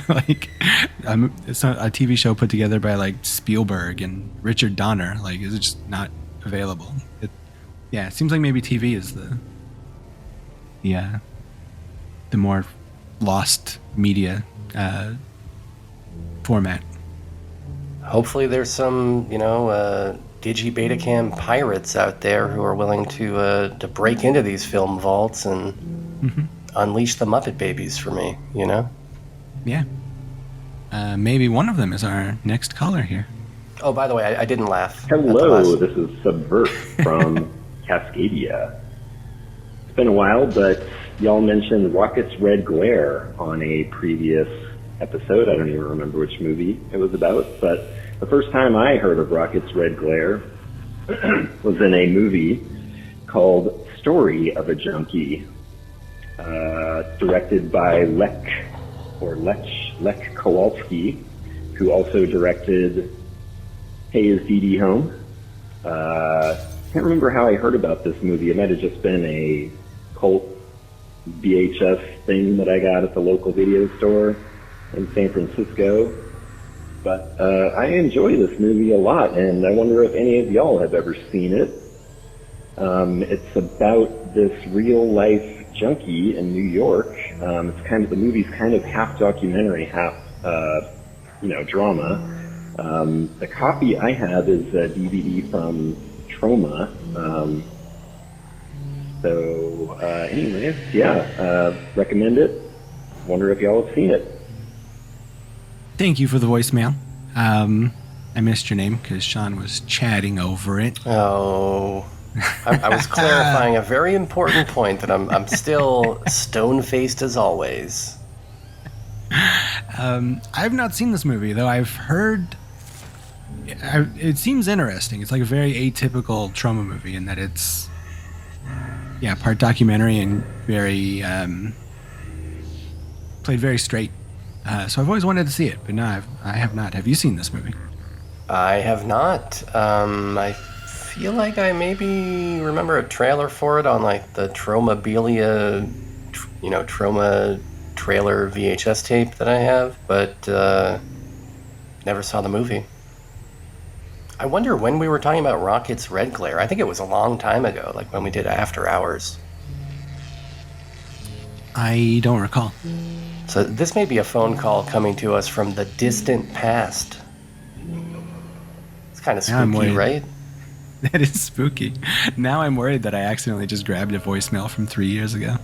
Like it's a TV show put together by like Spielberg and Richard Donner. Like, is it just not available? It seems like maybe TV is the more lost media format. Hopefully there's some, digi Betacam pirates out there who are willing to break into these film vaults and unleash the Muppet Babies for me, Yeah. Maybe one of them is our next caller here. Oh, by the way, I didn't laugh. Hello, this is Subvert from Cascadia. It's been a while, but y'all mentioned Rocket's Red Glare on a previous episode. I don't even remember which movie it was about, but the first time I heard of Rocket's Red Glare was in a movie called Story of a Junkie, directed by Lech Kowalski, who also directed Hey, Is Dee Dee Home? Can't remember how I heard about this movie. It might have just been a cult VHS thing that I got at the local video store in San Francisco. But I enjoy this movie a lot, and I wonder if any of y'all have ever seen it. It's about this real-life junkie in New York. The movie's kind of half documentary, half drama. The copy I have is a DVD from Troma. Recommend it. Wonder if y'all have seen it. Thank you for the voicemail. I missed your name because Sean was chatting over it. Oh, I was clarifying a very important point that I'm still stone-faced as always. I've not seen this movie, though I've heard... it seems interesting. It's like a very atypical trauma movie in that it's... part documentary and very... played very straight. So I've always wanted to see it, but no, I have not. Have you seen this movie? I have not. I feel like I maybe remember a trailer for it on like the Tromabilia, Troma trailer VHS tape that I have, but never saw the movie. I wonder when we were talking about Rocket's Red Glare. I think it was a long time ago, like when we did After Hours. I don't recall. So this may be a phone call coming to us from the distant past. It's kind of spooky, right? That is spooky. Now I'm worried that I accidentally just grabbed a voicemail from 3 years ago.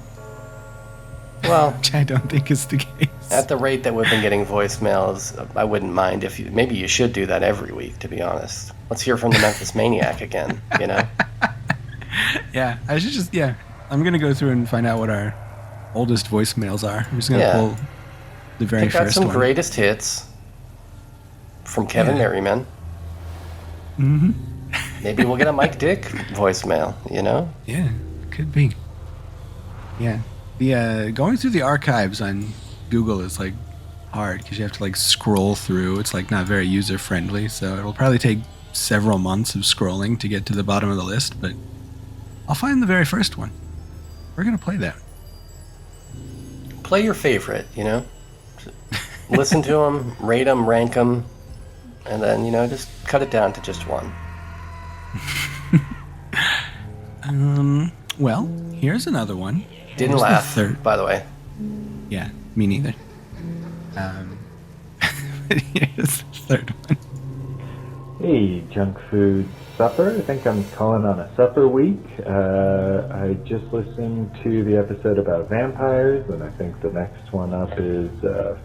Well, which I don't think is the case. At the rate that we've been getting voicemails, I wouldn't mind if maybe you should do that every week, to be honest. Let's hear from the Memphis Maniac again, Yeah, I should just, I'm going to go through and find out what our oldest voicemails are. I'm just going to pull the very Pick out first some one. greatest hits from Kevin Merriman. Mm-hmm. Maybe we'll get a Mike Dick voicemail, Yeah, could be. Yeah. The going through the archives on Google is like hard because you have to like scroll through. It's like not very user friendly, so it'll probably take several months of scrolling to get to the bottom of the list, but I'll find the very first one. We're going to play that. Play your favorite, Listen to them, rate them, rank them, and then, just cut it down to just one. Well, here's another one. Didn't laugh, by the way. Yeah, me neither. Here's the third one. Hey, junk food supper. I think I'm calling on a supper week. I just listened to the episode about vampires, and I think the next one up is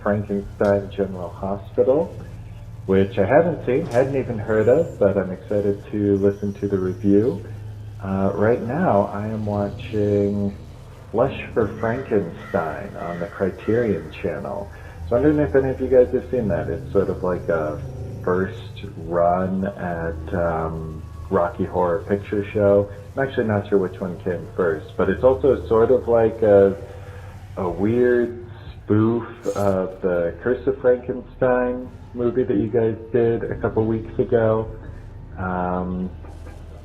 Frankenstein General Hospital, which I haven't seen, hadn't even heard of, but I'm excited to listen to the review. Right now, I am watching Flesh for Frankenstein on the Criterion channel. So I'm wondering if any of you guys have seen that. It's sort of like a first run at Rocky Horror Picture Show. I'm actually not sure which one came first, but it's also sort of like a weird spoof of the Curse of Frankenstein movie that you guys did a couple weeks ago.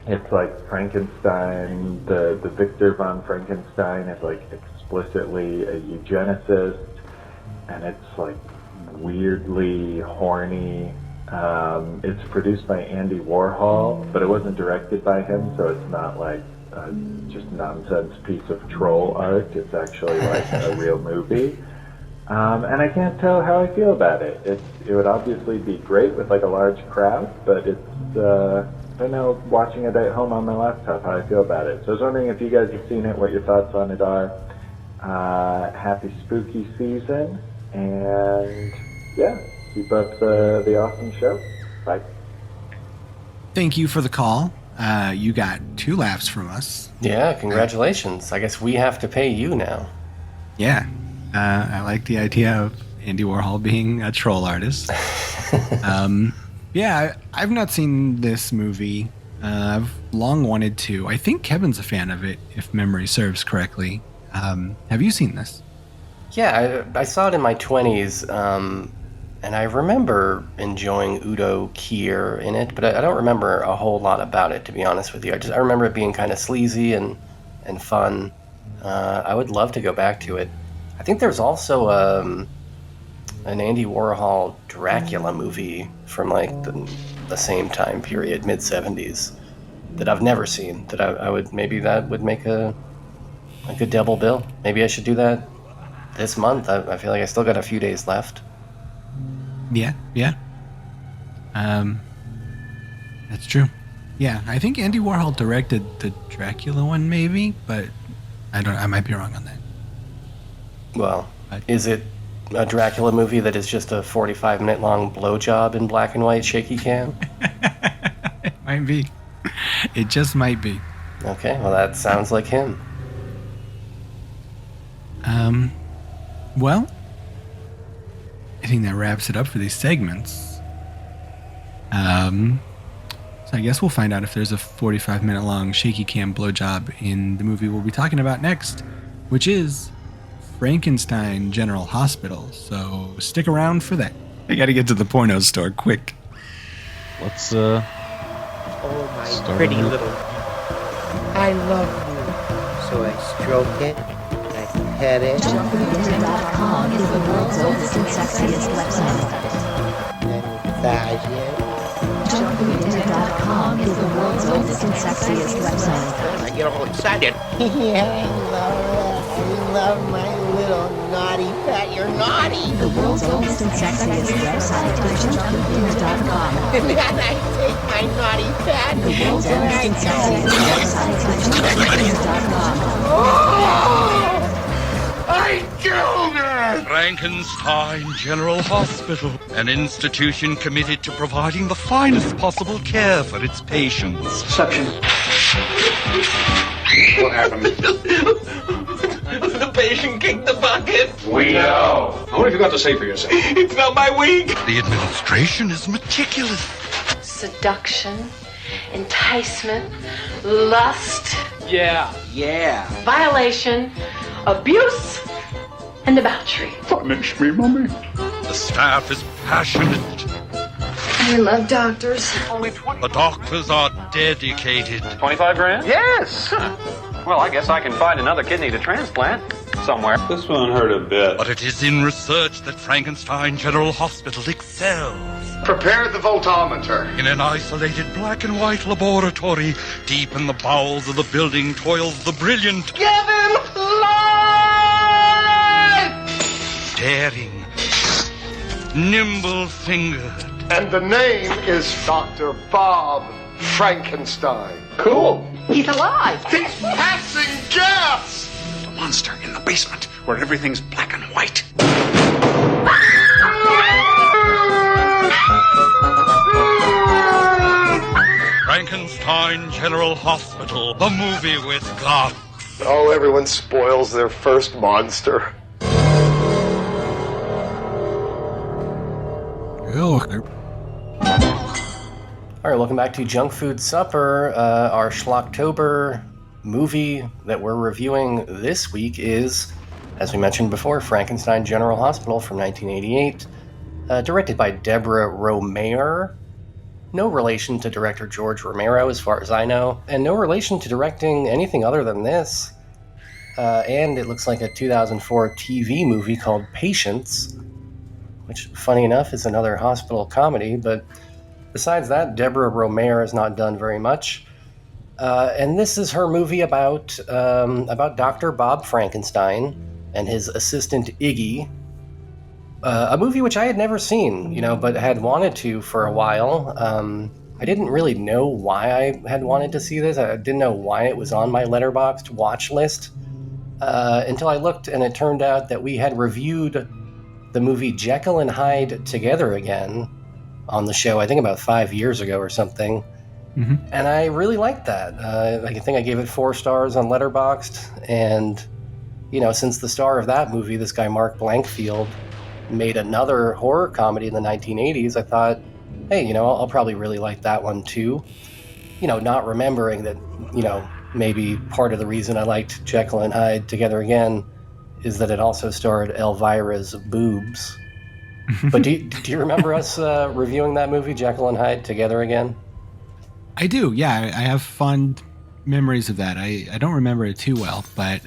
It's like Frankenstein, the Victor von Frankenstein is like explicitly a eugenicist, and it's like weirdly horny. It's produced by Andy Warhol, but it wasn't directed by him, so it's not like just nonsense piece of troll art. It's actually like a real movie. And I can't tell how I feel about it. It would obviously be great with like a large crowd, but I don't know, watching it at home on my laptop, how I feel about it. So I was wondering if you guys have seen it, what your thoughts on it are. Happy spooky season, and keep up the awesome show. Bye. Thank you for the call. You got 2 laughs from us. Yeah, congratulations. I guess we have to pay you now. Yeah. I like the idea of Andy Warhol being a troll artist. I've not seen this movie. I've long wanted to. I think Kevin's a fan of it, if memory serves correctly. Have you seen this? Yeah, I saw it in my 20s, and I remember enjoying Udo Kier in it, but I don't remember a whole lot about it, to be honest with you. I remember it being kind of sleazy and fun. I would love to go back to it. I think there's also an Andy Warhol Dracula movie from like the same time period, mid-70s, that I've never seen. That I would, maybe that would make a good double bill. Maybe I should do that this month. I feel like I still got a few days left. Yeah. That's true. Yeah, I think Andy Warhol directed the Dracula one, maybe, but I might be wrong on that. Well, is it a Dracula movie that is just a 45-minute long blowjob in black and white shaky cam? It might be. It just might be. Okay, well, that sounds like him. Well, I think that wraps it up for these segments. So I guess we'll find out if there's a 45-minute long shaky cam blowjob in the movie we'll be talking about next, which is Frankenstein General Hospital. So stick around for that. I gotta get to the porno store quick. Let's Oh, my Start pretty over. little. I love you. So I stroke it, I pet it, JunkFoodInternet.com is the world's oldest and sexiest website. and massage it. JunkFoodInternet.com is the world's oldest and sexiest website. I get all excited. Yeah, I love it. I love my little naughty pet. You're naughty. The world's oldest and sexiest website is JunkFoodInternet.com. And then I take my naughty pet. The world's oldest and sexiest website is JunkFoodInternet.com. I killed her! Frankenstein General Hospital, an institution committed to providing the finest possible care for its patients. Suction. What happened? The patient kicked the bucket. We know. What have you got to say for yourself? It's not my wig. The administration is meticulous. Seduction, enticement, lust, Yeah. violation, abuse, and debauchery. Punish me, Mummy. The staff is passionate. I love doctors. Only 20. The doctors are dedicated. 25 grand? Yes. Well, I guess I can find another kidney to transplant somewhere. This one hurt a bit. But it is in research that Frankenstein General Hospital excels. Prepare the voltometer. In an isolated black and white laboratory, deep in the bowels of the building toils the brilliant, Give him life! daring, nimble-fingered, And the name is Dr. Bob Frankenstein. Cool. He's alive. He's passing gas! The monster in the basement, where everything's black and white. Frankenstein General Hospital, the movie with God. Oh, everyone spoils their first monster. All right, welcome back to Junk Food Supper. Our Schlocktober movie that we're reviewing this week is, as we mentioned before, Frankenstein General Hospital from 1988, directed by Deborah Romare. No relation to director George Romero, as far as I know, and no relation to directing anything other than this. And it looks like a 2004 TV movie called Patients, which, funny enough, is another hospital comedy, but besides that, Deborah Romare has not done very much. And this is her movie about Dr. Bob Frankenstein and his assistant Iggy. A movie which I had never seen, but had wanted to for a while. I didn't really know why I had wanted to see this. I didn't know why it was on my Letterboxd watch list until I looked, and it turned out that we had reviewed the movie Jekyll and Hyde Together Again on the show, I think about 5 years ago or something. Mm-hmm. And I really liked that. I think I gave it 4 stars on Letterboxd. And, since the star of that movie, this guy Mark Blankfield, made another horror comedy in the 1980s, I thought, hey, I'll probably really like that one too. not remembering that, maybe part of the reason I liked Jekyll and Hyde Together Again is that it also starred Elvira's boobs. But do you remember us reviewing that movie, Jekyll and Hyde Together Again? I do, yeah. I have fond memories of that. I don't remember it too well, but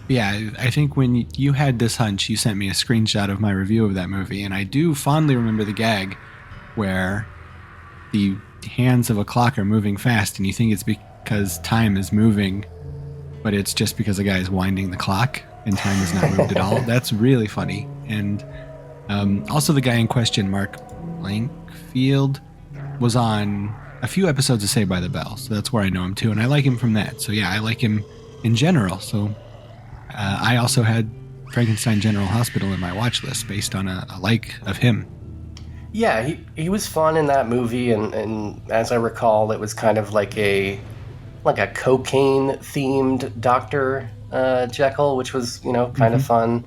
yeah, I think when you had this hunch, you sent me a screenshot of my review of that movie, and I do fondly remember the gag where the hands of a clock are moving fast, and you think it's because time is moving, but it's just because the guy is winding the clock and time is not moved at all. That's really funny. And also the guy in question, Mark Blankfield, was on a few episodes of Saved by the Bell, so that's where I know him too, and I like him from that. So yeah, I like him in general. So I also had Frankenstein General Hospital in my watch list based on a like of him. Yeah, he was fun in that movie, and as I recall, it was kind of like a cocaine-themed Dr. Jekyll, which was, kind of fun.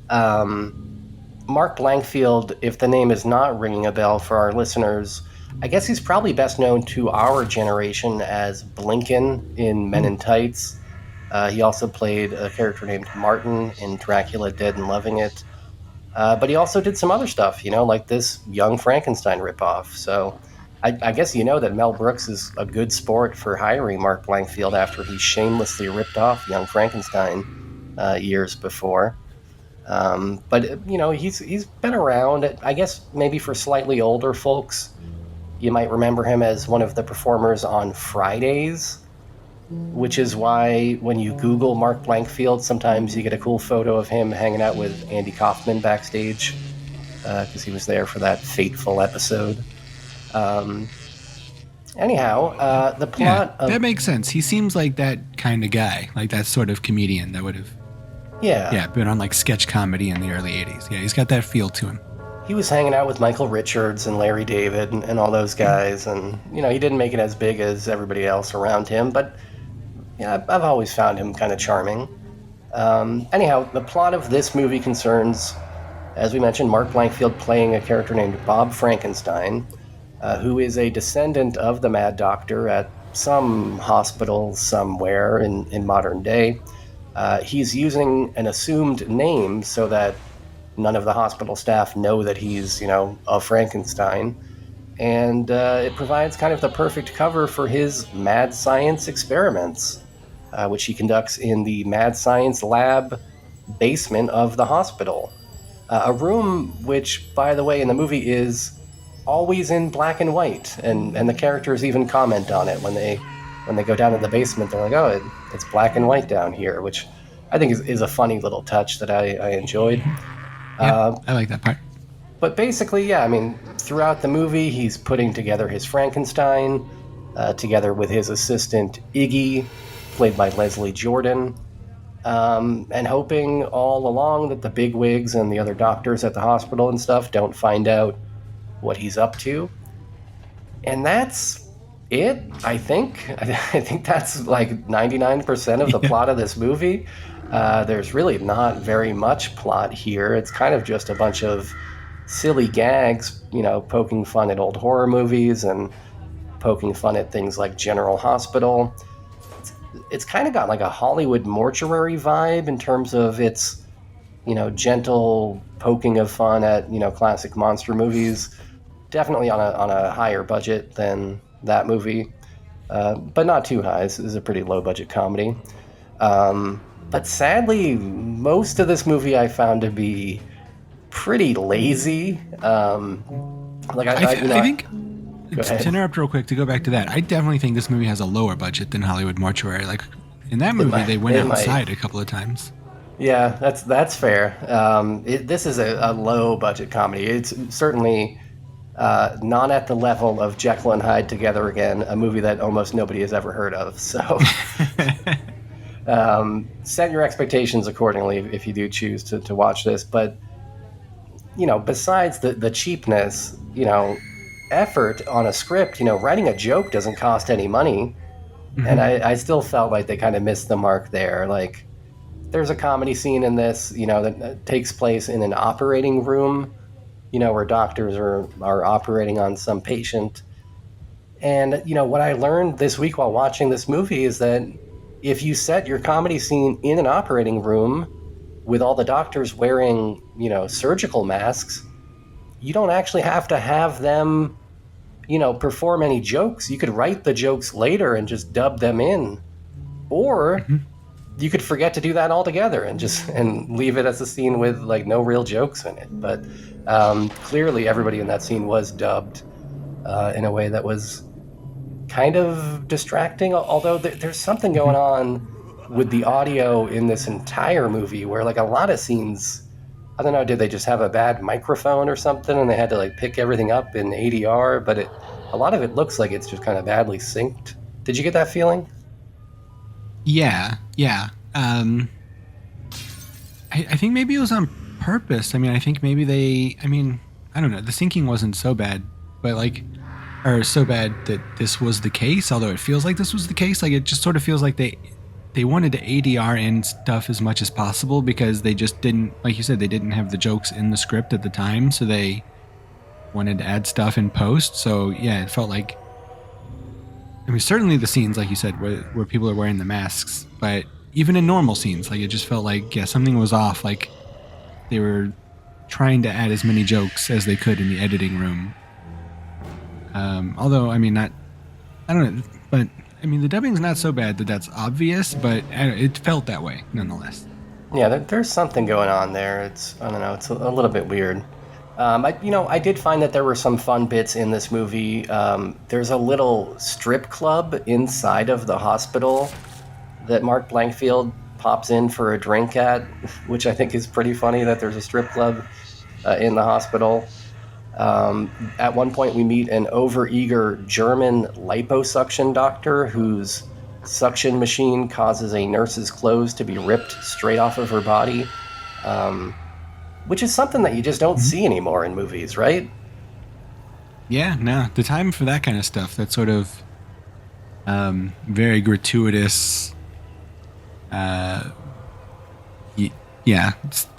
Mark Blankfield, if the name is not ringing a bell for our listeners, I guess he's probably best known to our generation as Blinken in Men in Tights. He also played a character named Martin in Dracula Dead and Loving It. But he also did some other stuff, like this Young Frankenstein ripoff. So I guess that Mel Brooks is a good sport for hiring Mark Blankfield after he shamelessly ripped off Young Frankenstein years before. But he's been around. I guess maybe for slightly older folks, you might remember him as one of the performers on Fridays, which is why when you Google Mark Blankfield, sometimes you get a cool photo of him hanging out with Andy Kaufman backstage, because he was there for that fateful episode. Anyhow, the plot of... that makes sense. He seems like that kind of guy, like that sort of comedian that would have been on like sketch comedy in the early 80s. Yeah, he's got that feel to him. He was hanging out with Michael Richards and Larry David and all those guys, and he didn't make it as big as everybody else around him, but yeah, I've always found him kind of charming. Anyhow, the plot of this movie concerns, as we mentioned, Mark Blankfield playing a character named Bob Frankenstein, who is a descendant of the Mad Doctor at some hospital somewhere in modern day. He's using an assumed name so that none of the hospital staff know that he's, a Frankenstein. And it provides kind of the perfect cover for his mad science experiments, which he conducts in the mad science lab basement of the hospital. A room which, by the way, in the movie is always in black and white. And the characters even comment on it when they go down to the basement. They're like, oh, it's black and white down here, which I think is a funny little touch that I enjoyed. Yeah, I like that part. But basically, throughout the movie, he's putting together his Frankenstein, together with his assistant Iggy, played by Leslie Jordan, and hoping all along that the bigwigs and the other doctors at the hospital and stuff don't find out what he's up to. And that's it, I think. I think that's like 99% of the plot of this movie. There's really not very much plot here. It's kind of just a bunch of silly gags, poking fun at old horror movies and poking fun at things like General Hospital. It's kind of got like a Hollywood mortuary vibe in terms of its, gentle poking of fun at, classic monster movies. Definitely on a higher budget than that movie, but not too high. This is a pretty low budget comedy. But sadly, most of this movie I found to be pretty lazy. I think, to interrupt real quick, to go back to that, I definitely think this movie has a lower budget than Hollywood Mortuary. Like, in that movie, they went outside a couple of times. Yeah, that's fair. This is a low budget comedy. It's certainly not at the level of Jekyll and Hyde Together Again, a movie that almost nobody has ever heard of. So set your expectations accordingly if you do choose to watch this. But, besides the cheapness, effort on a script, writing a joke doesn't cost any money. Mm-hmm. And I still felt like they kind of missed the mark there. Like, there's a comedy scene in this, that takes place in an operating room, where doctors are operating on some patient. And, what I learned this week while watching this movie is that if you set your comedy scene in an operating room with all the doctors wearing, surgical masks, you don't actually have to have them, perform any jokes. You could write the jokes later and just dub them in. Or you could forget to do that altogether and leave it as a scene with like no real jokes in it. But clearly everybody in that scene was dubbed in a way that was kind of distracting, although there's something going on with the audio in this entire movie where like a lot of scenes, I don't know, did they just have a bad microphone or something and they had to like pick everything up in ADR? But a lot of it looks like it's just kind of badly synced. Did you get that feeling? Yeah. I think maybe it was on purpose. I mean, I think maybe I don't know. The syncing wasn't so bad, but or so bad that this was the case, although it feels like this was the case. Like, it just sort of feels like they wanted to ADR in stuff as much as possible because they just didn't, like you said, they didn't have the jokes in the script at the time, so they wanted to add stuff in post. So, yeah, it felt like, I mean, certainly the scenes, like you said, where people are wearing the masks, but even in normal scenes, like, it just felt like, yeah, something was off. Like, they were trying to add as many jokes as they could in the editing room. Although, I mean, I don't know, but, I mean, the dubbing's not so bad that that's obvious, but it felt that way, nonetheless. Yeah, there's something going on there. I don't know, it's a little bit weird. I did find that there were some fun bits in this movie. There's a little strip club inside of the hospital that Mark Blankfield pops in for a drink at, which I think is pretty funny that there's a strip club in the hospital. At one point, we meet an overeager German liposuction doctor whose suction machine causes a nurse's clothes to be ripped straight off of her body, which is something that you just don't see anymore in movies, right? Yeah, no, the time for that kind of stuff, that sort of very gratuitous,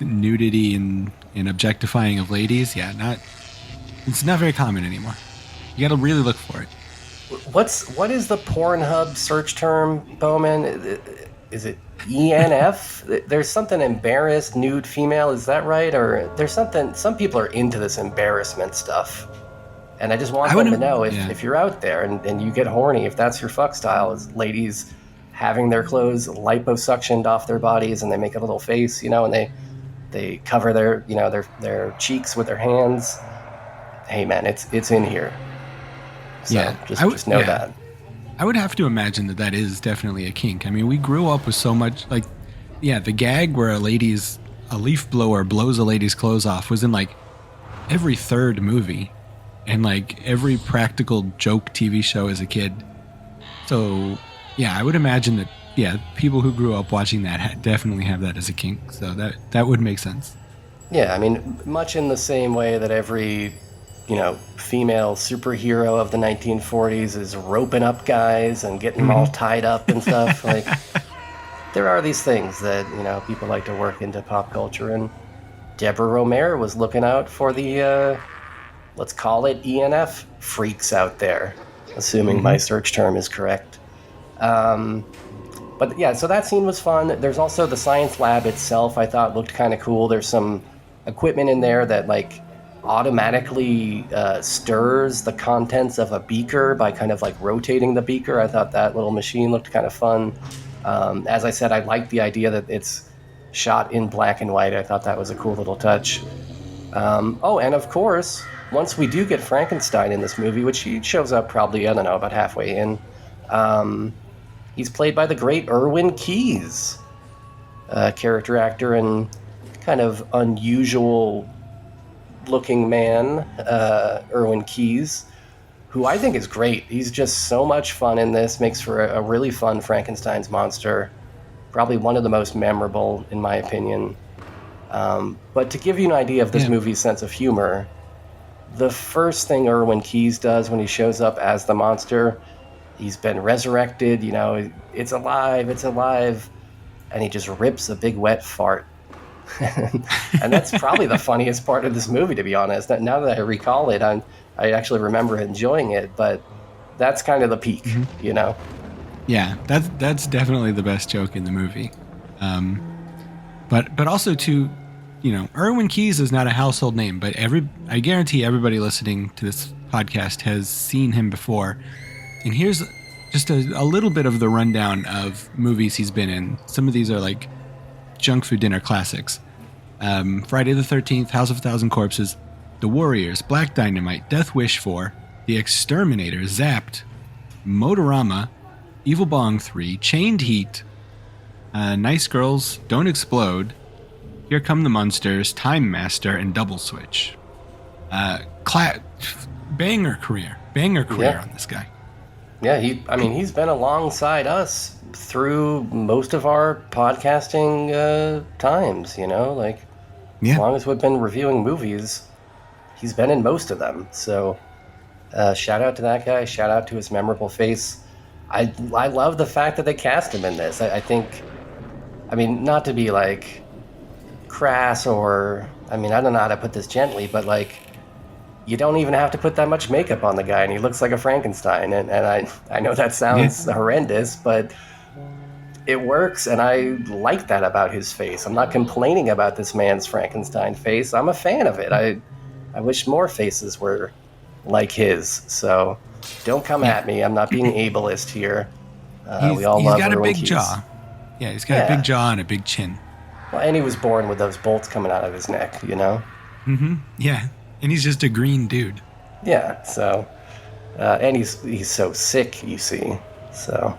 nudity and objectifying of ladies, it's not very common anymore. You got to really look for it. What is the Pornhub search term, Bowman? Is it ENF? There's something embarrassed nude female, is that right? Or there's something, some people are into this embarrassment stuff. And I just want them to know if you're out there and you get horny, if that's your fuck style, is ladies having their clothes liposuctioned off their bodies and they make a little face, and they cover their cheeks with their hands. Hey man, it's in here. So just know that. I would have to imagine that is definitely a kink. I mean, we grew up with so much, the gag where a leaf blower blows a lady's clothes off was in every third movie and every practical joke TV show as a kid. So I would imagine that people who grew up watching that definitely have that as a kink. So that would make sense. Yeah, I mean, much in the same way that every female superhero of the 1940s is roping up guys and getting them all tied up and stuff. There are these things that, people like to work into pop culture, and Deborah Romero was looking out for the, let's call it ENF freaks out there, assuming my search term is correct. But yeah, so that scene was fun. There's also the science lab itself, I thought looked kind of cool. There's some equipment in there that automatically stirs the contents of a beaker by kind of rotating the beaker. I thought that little machine looked kind of fun. As I said, I liked the idea that it's shot in black and white. I thought that was a cool little touch. And of course, once we do get Frankenstein in this movie, which he shows up probably, I don't know, about halfway in, he's played by the great Erwin Keyes, character actor and kind of unusual looking man, Erwin Keyes, who I think is great. He's just so much fun in this, makes for a really fun Frankenstein's monster, probably one of the most memorable in my opinion. But to give you an idea of this movie's sense of humor, the first thing Erwin Keyes does when he shows up as the monster, he's been resurrected, it's alive, and he just rips a big wet fart. And that's probably the funniest part of this movie, to be honest. Now that I recall it, I actually remember enjoying it. But That's kind of the peak, you know? Yeah, that's definitely the best joke in the movie. But also too, you know, Irwin Keyes is not a household name, but I guarantee everybody listening to this podcast has seen him before. And here's just a little bit of the rundown of movies he's been in. Some of these are like junk food dinner classics. Friday the 13th, House of a Thousand Corpses, The Warriors, Black Dynamite, Death Wish 4, The Exterminator, Zapped, Motorama, Evil Bong 3, Chained Heat, Nice Girls, Don't Explode, Here Come the Monsters, Time Master, and Double Switch. Banger career on this guy. Yeah, he's been alongside us through most of our podcasting times, you know, like as long as we've been reviewing movies, he's been in most of them. So shout out to that guy, shout out to his memorable face. I love the fact that they cast him in this. I think, not to be like crass or, I don't know how to put this gently, but like, you don't even have to put that much makeup on the guy and he looks like a Frankenstein. And I know that sounds horrendous, but it works. And I like that about his face. I'm not complaining about this man's Frankenstein face. I'm a fan of it. I wish more faces were like his. So don't come at me. I'm not being ableist here. We all love He's got a Irwin big Keyes. jaw. Yeah, he's got a big jaw and a big chin. Well, and he was born with those bolts coming out of his neck, you know? Mm-hmm. Yeah. And he's just a green dude. Yeah, so... and he's so sick, you see. So...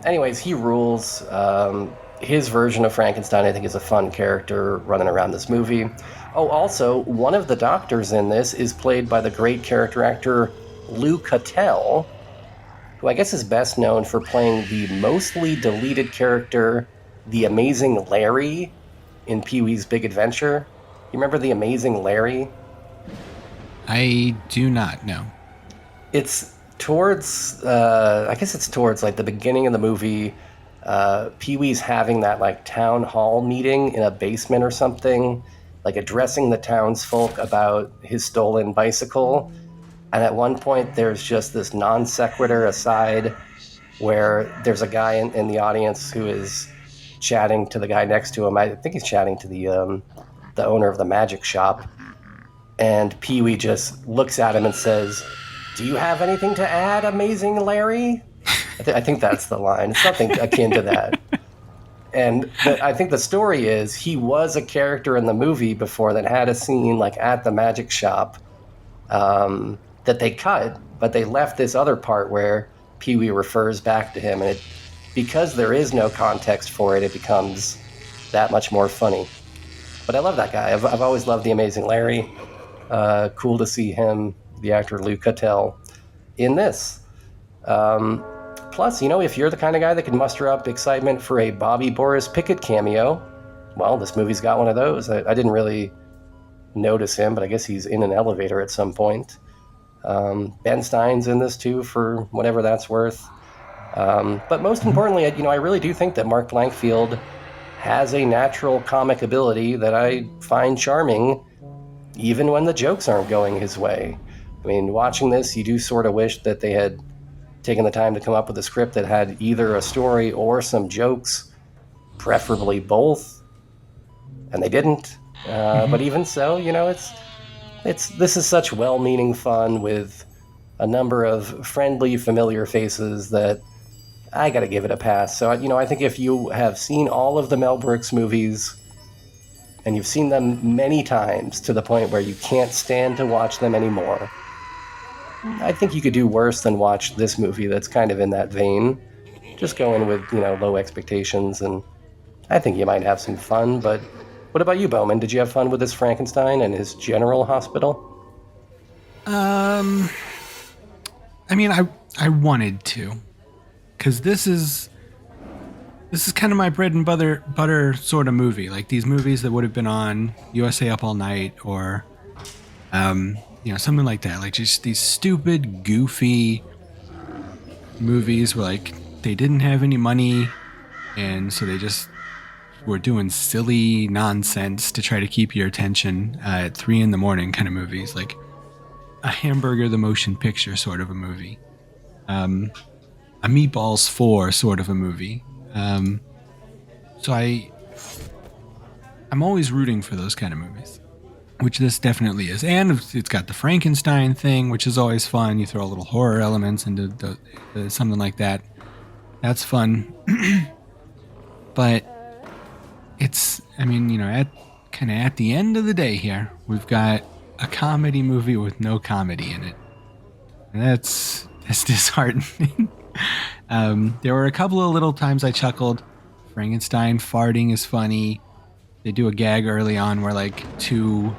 anyways, he rules. His version of Frankenstein, I think, is a fun character running around this movie. Oh, also, one of the doctors in this is played by the great character actor Lou Cattell, who I guess is best known for playing the mostly deleted character, the Amazing Larry, in Pee-wee's Big Adventure. You remember the Amazing Larry? I do not know. It's towards, I guess it's towards like the beginning of the movie. Pee-wee's having that like town hall meeting in a basement or something, like addressing the townsfolk about his stolen bicycle. And at one point there's just this non sequitur aside where there's a guy in the audience who is chatting to the guy next to him. I think he's chatting to the owner of the magic shop. And Pee-wee just looks at him and says, "Do you have anything to add, Amazing Larry?" I think that's the line. It's something akin to that. And I think the story is he was a character in the movie before that had a scene like at the magic shop that they cut, but they left this other part where Pee-wee refers back to him. And because there is no context for it, it becomes that much more funny. But I love that guy. I've always loved the Amazing Larry. Cool to see him, the actor Lou Cattell, in this. Plus, you know, if you're the kind of guy that can muster up excitement for a Bobby Boris Pickett cameo, well, this movie's got one of those. I didn't really notice him, but I guess he's in an elevator at some point. Ben Stein's in this too, for whatever that's worth. But most importantly, I really do think that Mark Blankfield has a natural comic ability that I find charming, even when the jokes aren't going his way. I mean, watching this, you do sort of wish that they had taken the time to come up with a script that had either a story or some jokes, preferably both, and they didn't. But even so, this is such well-meaning fun with a number of friendly, familiar faces that I gotta give it a pass. So, I think if you have seen all of the Mel Brooks movies, and you've seen them many times to the point where you can't stand to watch them anymore, I think you could do worse than watch this movie that's kind of in that vein. Just go in with, low expectations, and I think you might have some fun. But what about you, Bowman? Did you have fun with this Frankenstein and his General Hospital? I wanted to. Because this is kind of my bread and butter sort of movie. Like these movies that would have been on USA Up All Night or, something like that. Like just these stupid, goofy movies where like they didn't have any money, and so they just were doing silly nonsense to try to keep your attention at 3 a.m. kind of movies. Like a Hamburger the Motion Picture sort of a movie. A Meatballs 4 sort of a movie. So I'm always rooting for those kind of movies, which this definitely is. And it's got the Frankenstein thing, which is always fun. You throw a little horror elements into something like that. That's fun. But it's, I mean, you know, at the end of the day here, we've got a comedy movie with no comedy in it. And that's disheartening. There were a couple of little times I chuckled. Frankenstein farting is funny. They do a gag early on where like two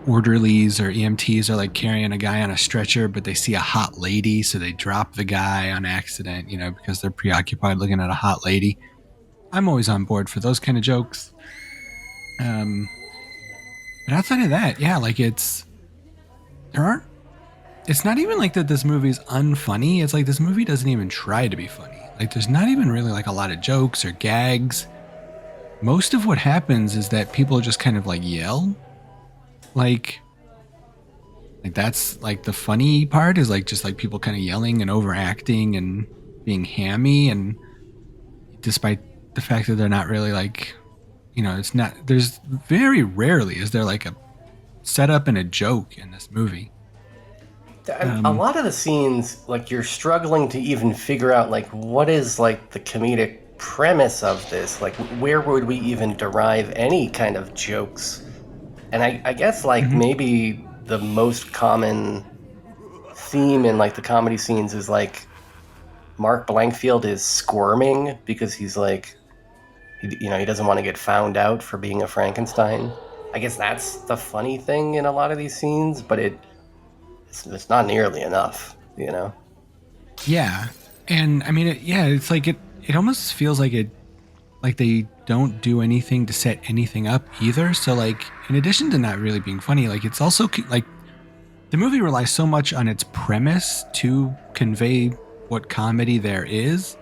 orderlies or EMTs are like carrying a guy on a stretcher, but they see a hot lady, so they drop the guy on accident, you know, because they're preoccupied looking at a hot lady. I'm always on board for those kind of jokes. But outside of that, yeah, like it's not even like that this movie's unfunny. It's like this movie doesn't even try to be funny. Like there's not even really like a lot of jokes or gags. Most of what happens is that people just kind of like yell. Like that's like the funny part is like just like people kind of yelling and overacting and being hammy, and despite the fact that they're not really like, you know, it's not, there's very rarely is there like a setup and a joke in this movie. A lot of the scenes, like you're struggling to even figure out like what is like the comedic premise of this, like where would we even derive any kind of jokes? And I guess like maybe the most common theme in like the comedy scenes is like Mark Blankfield is squirming because he's like, you know, he doesn't want to get found out for being a Frankenstein. I guess that's the funny thing in a lot of these scenes, but it's not nearly enough, you know? Yeah. And I mean, it's like it almost feels like they don't do anything to set anything up either. So like, in addition to not really being funny, like it's also like the movie relies so much on its premise to convey what comedy there is,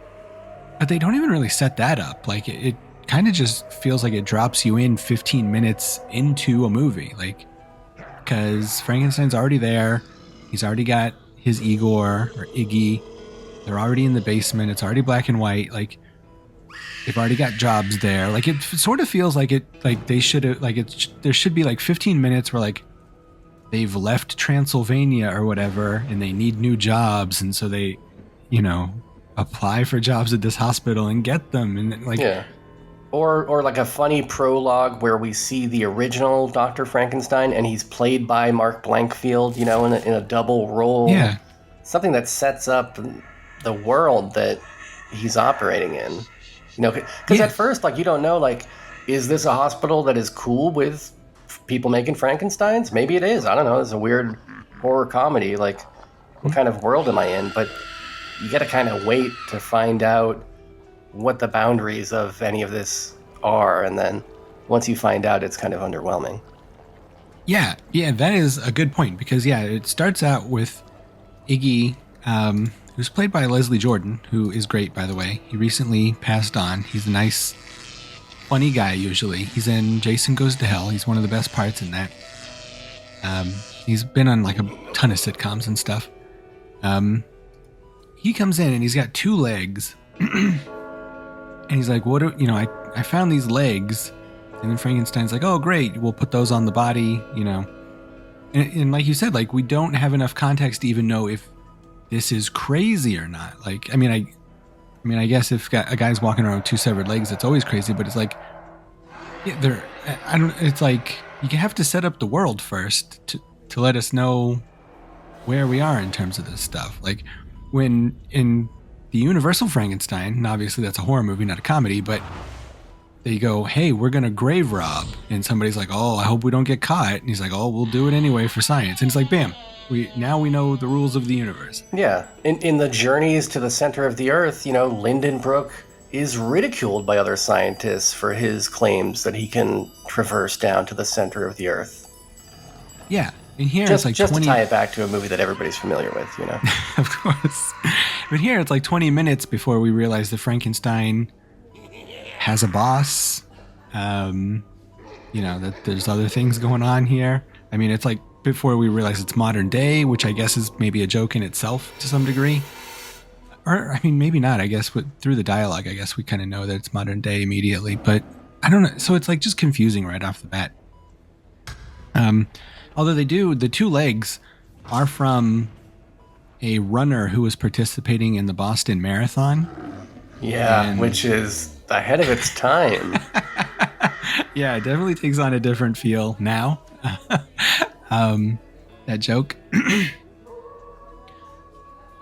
but they don't even really set that up. Like it kind of just feels like it drops you in 15 minutes into a movie, like, because Frankenstein's already there. He's already got his Igor or Iggy. They're already in the basement. It's already black and white. Like they've already got jobs there. Like it sort of feels like they should have, like there should be like 15 minutes where like they've left Transylvania or whatever and they need new jobs. And so they, you know, apply for jobs at this hospital and get them. And like, yeah. Or like a funny prologue where we see the original Dr. Frankenstein and he's played by Mark Blankfield, you know, in a double role. Yeah. Something that sets up the world that he's operating in. You know, because at first, like, you don't know, like, is this a hospital that is cool with people making Frankensteins? Maybe it is. I don't know. It's a weird horror comedy. Like, what kind of world am I in? But you got to kind of wait to find out what the boundaries of any of this are, and then once you find out, it's kind of underwhelming. Yeah, that is a good point, because it starts out with Iggy, who's played by Leslie Jordan, who is great, by the way. He recently passed on. He's a nice, funny guy usually. He's in Jason Goes to Hell. He's one of the best parts in that. He's been on like a ton of sitcoms and stuff. He comes in and he's got two legs. And he's like, I found these legs. And then Frankenstein's like, oh, great, we'll put those on the body, you know. And like you said, like, we don't have enough context to even know if this is crazy or not. Like, I mean, I guess if a guy's walking around with two severed legs, it's always crazy. But it's like, it's like you have to set up the world first to let us know where we are in terms of this stuff. Like, when in the Universal Frankenstein, and obviously that's a horror movie, not a comedy, but they go, hey, we're going to grave rob. And somebody's like, oh, I hope we don't get caught. And he's like, oh, we'll do it anyway for science. And it's like, bam, now we know the rules of the universe. Yeah. In the Journeys to the Center of the Earth, you know, Lindenbrook is ridiculed by other scientists for his claims that he can traverse down to the center of the Earth. Yeah. And here just, it's like just to tie it back to a movie that everybody's familiar with, you know. Of course. But here it's like 20 minutes before we realize that Frankenstein has a boss. You know, that there's other things going on here. I mean, it's like before we realize it's modern day, which I guess is maybe a joke in itself to some degree. Or, I mean, maybe not, I guess. Through the dialogue, I guess we kind of know that it's modern day immediately. But I don't know. So it's like just confusing right off the bat. Although the 2 legs are from a runner who was participating in the Boston Marathon. Yeah, which is ahead of its time. Yeah, it definitely takes on a different feel now. That joke.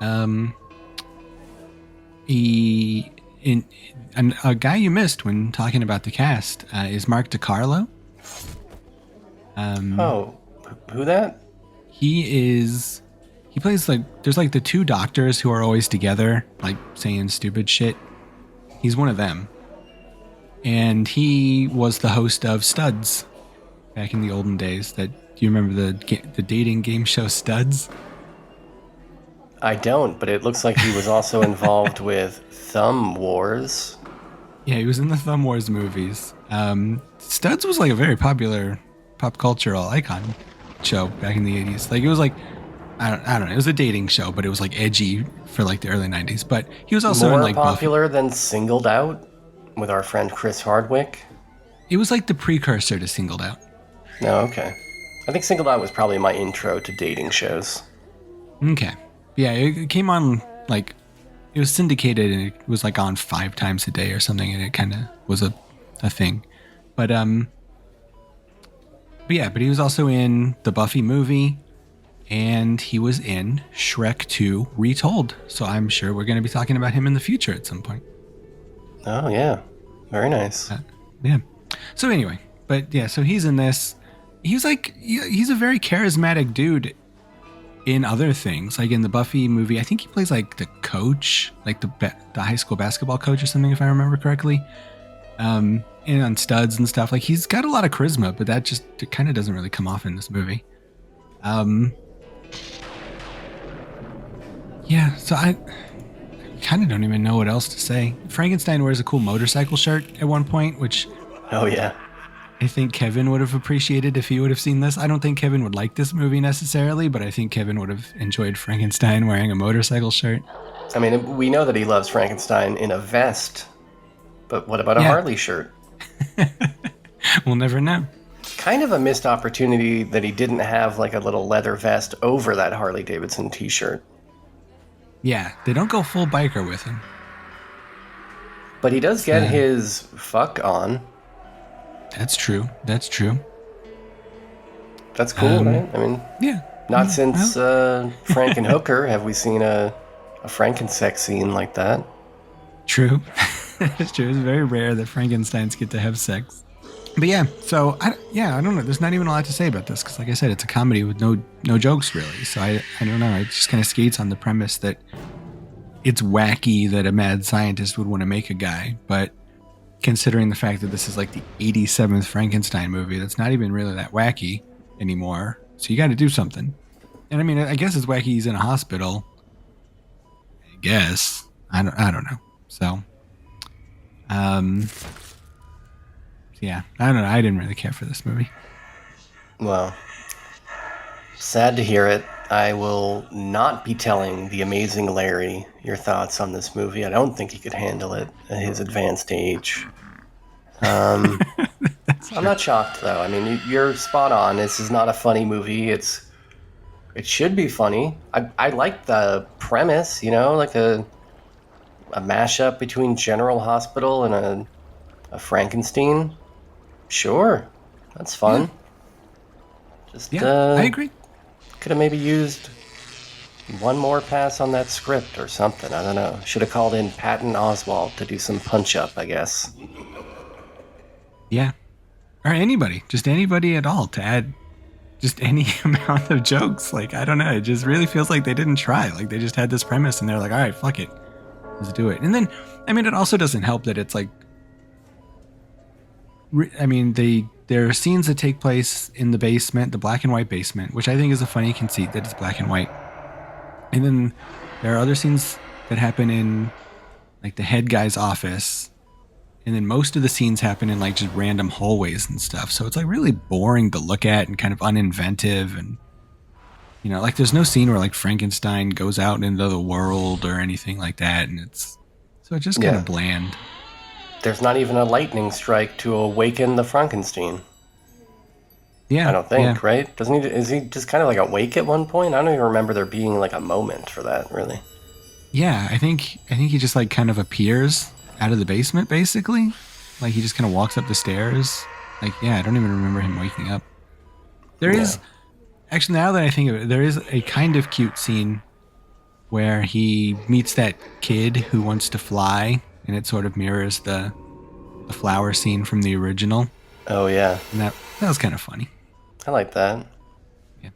A guy you missed when talking about the cast is Mark DiCarlo. Who that? He plays there's the 2 doctors who are always together, saying stupid shit. He's one of them. And he was the host of Studs back in the olden days. Do you remember the dating game show Studs? I don't, but it looks like he was also involved with Thumb Wars. Yeah, he was in the Thumb Wars movies. Studs was a very popular pop cultural icon show back in the 80s. It was I don't know. It was a dating show, but it was edgy for the early 90s. But he was also more in popular Buffy. than Singled Out with our friend Chris Hardwick. It was the precursor to Singled Out. Oh, okay. I think Singled Out was probably my intro to dating shows. Okay. Yeah, it came on it was syndicated and it was on 5 times a day or something, and it kind of was a thing. But he was also in the Buffy movie, and he was in Shrek 2 Retold. So I'm sure we're going to be talking about him in the future at some point. Oh, yeah. Very nice. Yeah. So anyway, so he's in this. He's he's a very charismatic dude in other things. In the Buffy movie, I think he plays the coach, the high school basketball coach or something, if I remember correctly. And on Studs and stuff, he's got a lot of charisma, but it kind of doesn't really come off in this movie. Yeah, so I kind of don't even know what else to say. Frankenstein wears a cool motorcycle shirt at one point, which... Oh, yeah. I think Kevin would have appreciated if he would have seen this. I don't think Kevin would like this movie necessarily, but I think Kevin would have enjoyed Frankenstein wearing a motorcycle shirt. I mean, we know that he loves Frankenstein in a vest, but what about a Harley shirt? We'll never know. Kind of a missed opportunity that he didn't have a little leather vest over that Harley Davidson t-shirt. Yeah, they don't go full biker with him. But he does get his fuck on. That's true. That's cool, right? I mean, not since Frankenhooker have we seen a Frankensex scene like that. True. It's true. It's very rare that Frankensteins get to have sex. But I don't know. There's not even a lot to say about this because, like I said, it's a comedy with no jokes really. So I don't know. It just kind of skates on the premise that it's wacky that a mad scientist would want to make a guy, but considering the fact that this is the 87th Frankenstein movie, that's not even really that wacky anymore. So you got to do something. And I mean, I guess it's wacky he's in a hospital. I guess. I don't know. So, yeah, I don't know. I didn't really care for this movie. Well, sad to hear it. I will not be telling the amazing Larry your thoughts on this movie. I don't think he could handle it at his advanced age. I'm not shocked, though. I mean, you're spot on. This is not a funny movie. It should be funny. I like the premise, like a mashup between General Hospital and a Frankenstein. Sure, that's fun. I agree. Could have maybe used one more pass on that script or something. I don't know. Should have called in Patton Oswalt to do some punch-up, I guess. Yeah. Or anybody. Just anybody at all to add just any amount of jokes. I don't know. It just really feels like they didn't try. They just had this premise and they're like, all right, fuck it. Let's do it. And then, I mean, it also doesn't help that it's there are scenes that take place in the basement, the black and white basement, which I think is a funny conceit that it's black and white. And then there are other scenes that happen in the head guy's office. And then most of the scenes happen in just random hallways and stuff. So it's really boring to look at and kind of uninventive. And You know, like there's no scene where like Frankenstein goes out into the world or anything like that, and it's just kind of bland. There's not even a lightning strike to awaken the Frankenstein. Yeah, I don't think, right? Doesn't he? Is he just kind of like awake at one point? I don't even remember there being like a moment for that, really. Yeah, I think he just like kind of appears out of the basement, basically. Like he just kind of walks up the stairs. Like, yeah, I don't even remember him waking up. There is actually, now that I think of it, there is a kind of cute scene where he meets that kid who wants to fly, and it sort of mirrors the flower scene from the original. Oh yeah, and that was kind of funny. I like that. Yeah.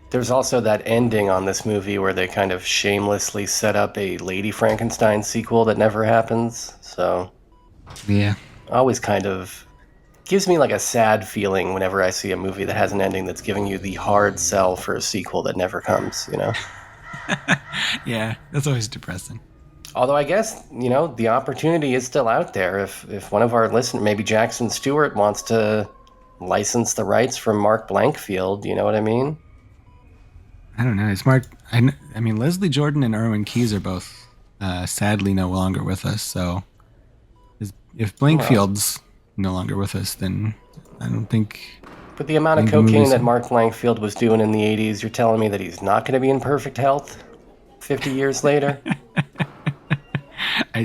There's also that ending on this movie where they kind of shamelessly set up a Lady Frankenstein sequel that never happens. So yeah, always kind of gives me like a sad feeling whenever I see a movie that has an ending that's giving you the hard sell for a sequel that never comes, you know? Yeah, that's always depressing. Although I guess, you know, the opportunity is still out there. If one of our listeners, maybe Jackson Stewart, wants to license the rights from Mark Blankfield, you know what I mean? I don't know. It's Mark. I mean, Leslie Jordan and Erwin Keyes are both sadly no longer with us. So if Blankfield's no longer with us, then I don't think. With the amount of cocaine that Mark Blankfield was doing in the 80s, you're telling me that he's not going to be in perfect health 50 years later?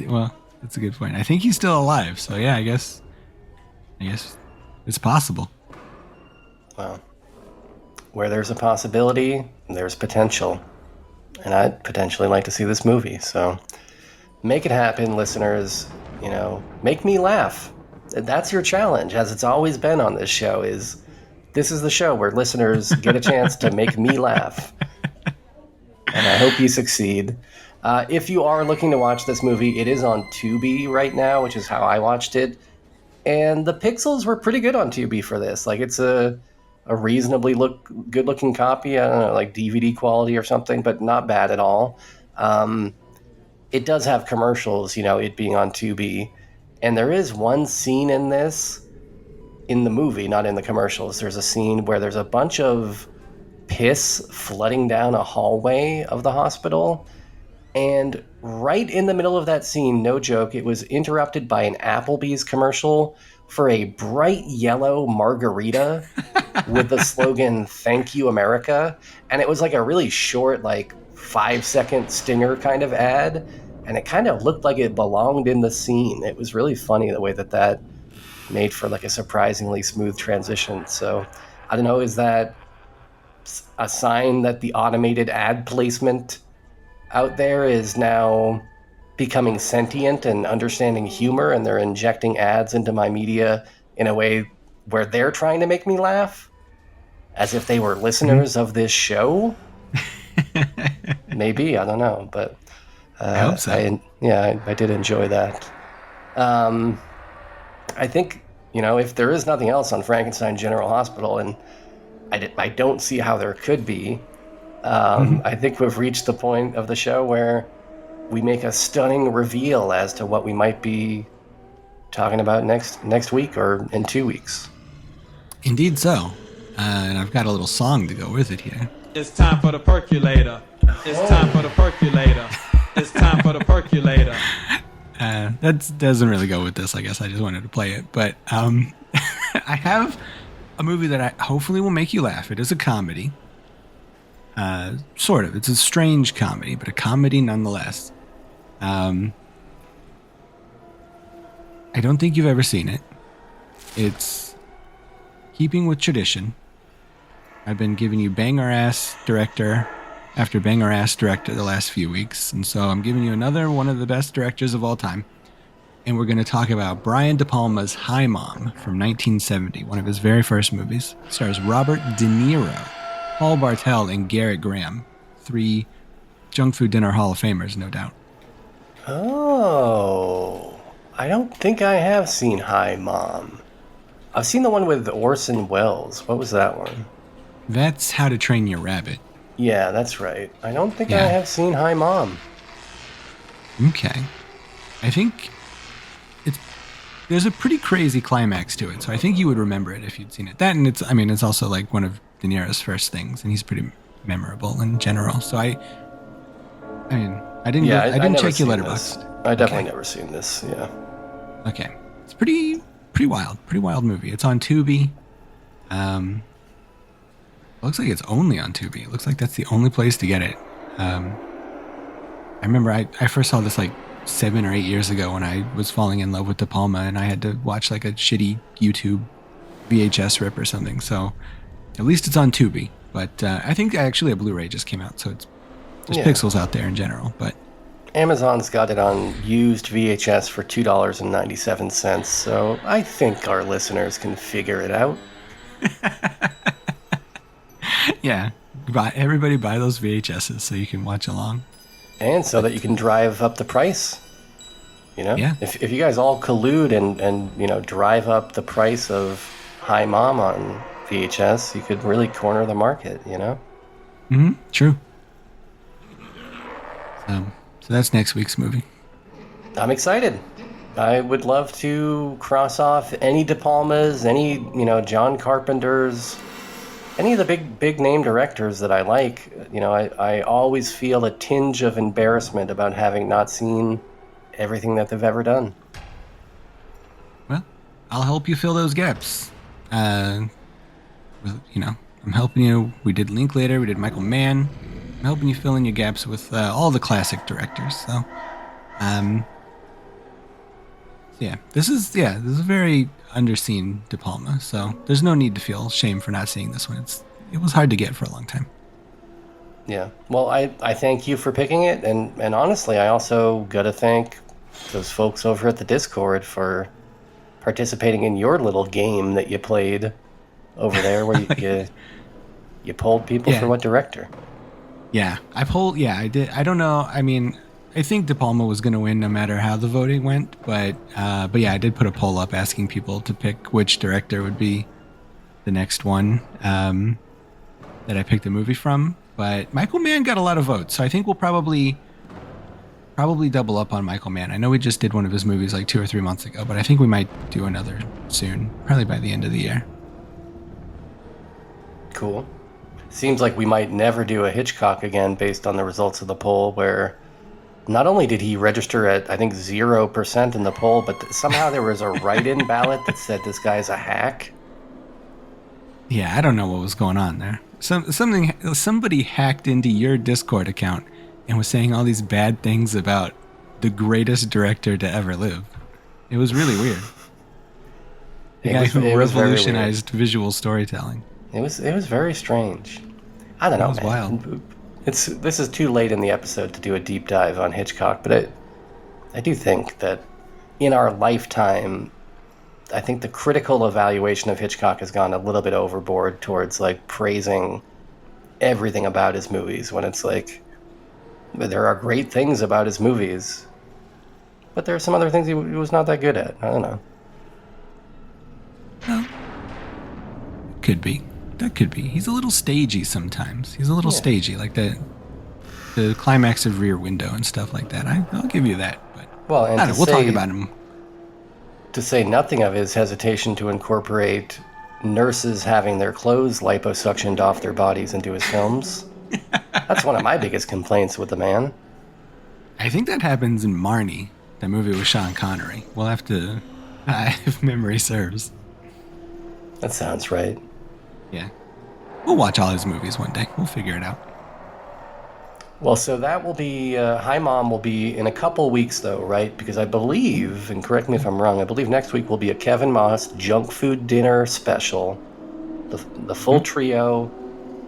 Well, that's a good point. I think he's still alive. So yeah, I guess it's possible. Well, where there's a possibility, there's potential. And I'd potentially like to see this movie. So make it happen, listeners. You know, make me laugh. That's your challenge, as it's always been on this show, this is the show where listeners get a chance to make me laugh. And I hope you succeed. If you are looking to watch this movie, it is on Tubi right now, which is how I watched it. And the pixels were pretty good on Tubi for this. Like, it's a reasonably good-looking copy. I don't know, like DVD quality or something, but not bad at all. It does have commercials, you know, it being on Tubi. And there is one scene in this, in the movie, not in the commercials. There's a scene where there's a bunch of piss flooding down a hallway of the hospital. And right in the middle of that scene, no joke, it was interrupted by an Applebee's commercial for a bright yellow margarita with the slogan, "Thank you, America." And it was like a really short, like 5-second stinger kind of ad. And it kind of looked like it belonged in the scene. It was really funny the way that made for like a surprisingly smooth transition. So I don't know, is that a sign that the automated ad placement out there is now becoming sentient and understanding humor, and they're injecting ads into my media in a way where they're trying to make me laugh as if they were listeners of this show? Maybe, I don't know, but I hope so. I did enjoy that. I think, you know, if there is nothing else on Frankenstein General Hospital, and I don't see how there could be, I think we've reached the point of the show where we make a stunning reveal as to what we might be talking about next week or in 2 weeks. Indeed so. And I've got a little song to go with it here. It's time for the percolator. It's time for the percolator. It's time for the percolator. That doesn't really go with this, I guess. I just wanted to play it. But I have a movie that I hopefully will make you laugh. It is a comedy. Sort of. It's a strange comedy, but a comedy nonetheless. I don't think you've ever seen it. It's keeping with tradition. I've been giving you banger-ass director after banger-ass director the last few weeks, and so I'm giving you another one of the best directors of all time. And we're going to talk about Brian De Palma's Hi Mom from 1970, one of his very first movies. It stars Robert De Niro, Paul Bartel, and Garrett Graham. 3 Junk Food Dinner Hall of Famers, no doubt. Oh, I don't think I have seen Hi Mom. I've seen the one with Orson Welles. What was that one? That's How to Train Your Rabbit. Yeah, that's right. I don't think I have seen Hi Mom. Okay. I think there's a pretty crazy climax to it, so I think you would remember it if you'd seen it. That, and it's also like one of De Niro's first things, and he's pretty memorable in general. So I mean, I didn't check your letterbox. I definitely never seen this. Yeah. Okay, it's pretty wild movie. It's on Tubi. Looks like it's only on Tubi. It looks like that's the only place to get it. I remember I first saw this like 7 or 8 years ago when I was falling in love with De Palma, and I had to watch like a shitty YouTube VHS rip or something. So at least it's on Tubi. But I think actually a Blu-ray just came out, so there's pixels out there in general. But Amazon's got it on used VHS for $2.97. So I think our listeners can figure it out. Yeah, everybody buy those VHSs so you can watch along. And so that you can drive up the price. You know? Yeah. If you guys all collude and drive up the price of Hi Mom on VHS, you could really corner the market, you know? Mm-hmm. True. So that's next week's movie. I'm excited. I would love to cross off any De Palmas, any, John Carpenters, any of the big name directors that I like. I always feel a tinge of embarrassment about having not seen everything that they've ever done. Well, I'll help you fill those gaps. I'm helping you. We did Linklater, we did Michael Mann. I'm helping you fill in your gaps with all the classic directors. So, this is a very underseen De Palma. So there's no need to feel shame for not seeing this one. It was hard to get for a long time. Yeah. Well, I thank you for picking it, and honestly, I also gotta thank those folks over at the Discord for participating in your little game that you played over there, where you polled people for what director. Yeah, I did. I don't know. I mean, I think De Palma was going to win no matter how the voting went, but yeah, I did put a poll up asking people to pick which director would be the next one that I picked a movie from. But Michael Mann got a lot of votes, so I think we'll probably double up on Michael Mann. I know we just did one of his movies like 2 or 3 months ago, but I think we might do another soon, probably by the end of the year. Cool. Seems like we might never do a Hitchcock again based on the results of the poll, where not only did he register at, I think, 0% in the poll, but somehow there was a write-in ballot that said this guy's a hack. Yeah, I don't know what was going on there. Somebody hacked into your Discord account and was saying all these bad things about the greatest director to ever live. It was really weird. The guy who revolutionized visual storytelling. It was very strange. I don't know, man. Wild. This is too late in the episode to do a deep dive on Hitchcock, but I do think that in our lifetime, I think the critical evaluation of Hitchcock has gone a little bit overboard towards like praising everything about his movies, when it's like there are great things about his movies, but there are some other things he was not that good at. I don't know. Well, could be. That could be. He's a little stagey sometimes. He's a little stagey, like the climax of Rear Window and stuff like that. I'll give you that. But we'll talk about him. To say nothing of his hesitation to incorporate nurses having their clothes liposuctioned off their bodies into his films. That's one of my biggest complaints with the man. I think that happens in Marnie, that movie with Sean Connery. We'll have to, if memory serves. That sounds right. Yeah. We'll watch all his movies one day. We'll figure it out. Well, so that will be, Hi Mom will be in a couple weeks, though, right? Because I believe, and correct me if I'm wrong, I believe next week will be a Kevin Moss junk food dinner special. The full trio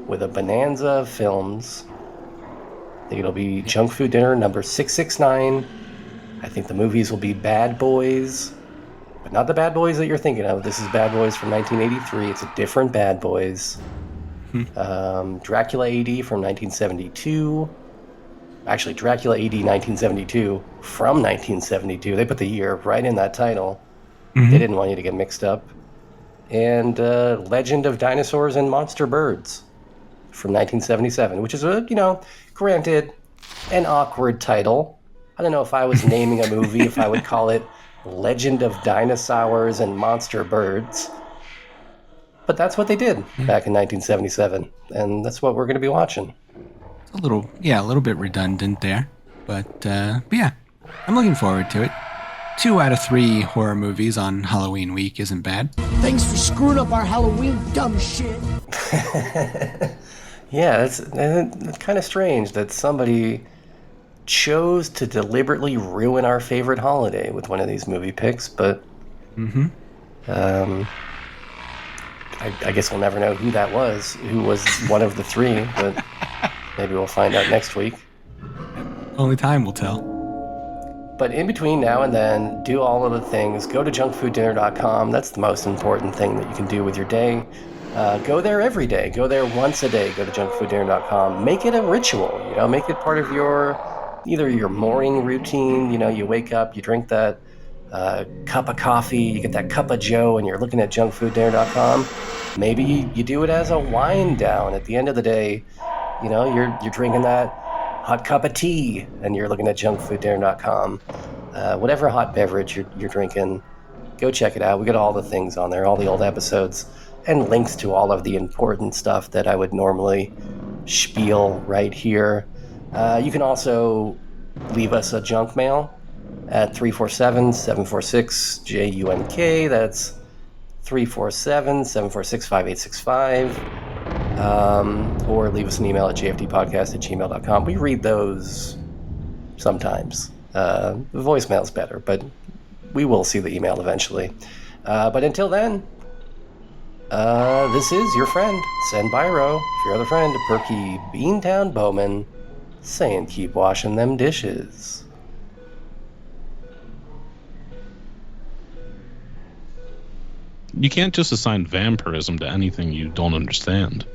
with a bonanza of films. I think it'll be Junk Food Dinner number 669. I think the movies will be Bad Boys. But not the Bad Boys that you're thinking of. This is Bad Boys from 1983. It's a different Bad Boys. Dracula AD from 1972. Actually, Dracula AD 1972 from 1972. They put the year right in that title. They didn't want you to get mixed up. And Legend of Dinosaurs and Monster Birds from 1977, which is granted, an awkward title. I don't know if I was naming a movie, if I would call it Legend of Dinosaurs and Monster Birds. But that's what they did back in 1977, and that's what we're going to be watching. It's a little bit redundant there, but yeah, I'm looking forward to it. 2 out of 3 horror movies on Halloween week isn't bad. Thanks for screwing up our Halloween dumb shit. Yeah, it's kind of strange that somebody chose to deliberately ruin our favorite holiday with one of these movie picks, but I guess we'll never know who that was, who was one of the 3, but maybe we'll find out next week. Only time will tell. But in between now and then, do all of the things. Go to junkfooddinner.com. That's the most important thing that you can do with your day. Go there every day. Go there once a day. Go to junkfooddinner.com. Make it a ritual. Make it part of either your morning routine. You wake up, you drink that cup of coffee, you get that cup of joe, and you're looking at junkfooddinner.com. Maybe you do it as a wind down. At the end of the day, you're drinking that hot cup of tea, and you're looking at junkfooddinner.com. Whatever hot beverage you're drinking, go check it out. We got all the things on there, all the old episodes, and links to all of the important stuff that I would normally spiel right here. You can also leave us a junk mail at 347-746-JUNK. That's 347-746-5865. Or leave us an email at jfdpodcast@gmail.com. We read those sometimes. The voicemail's better, but we will see the email eventually. But until then, this is your friend, Sen Biro, your other friend, Perky Beantown Bowman, saying keep washing them dishes. You can't just assign vampirism to anything you don't understand.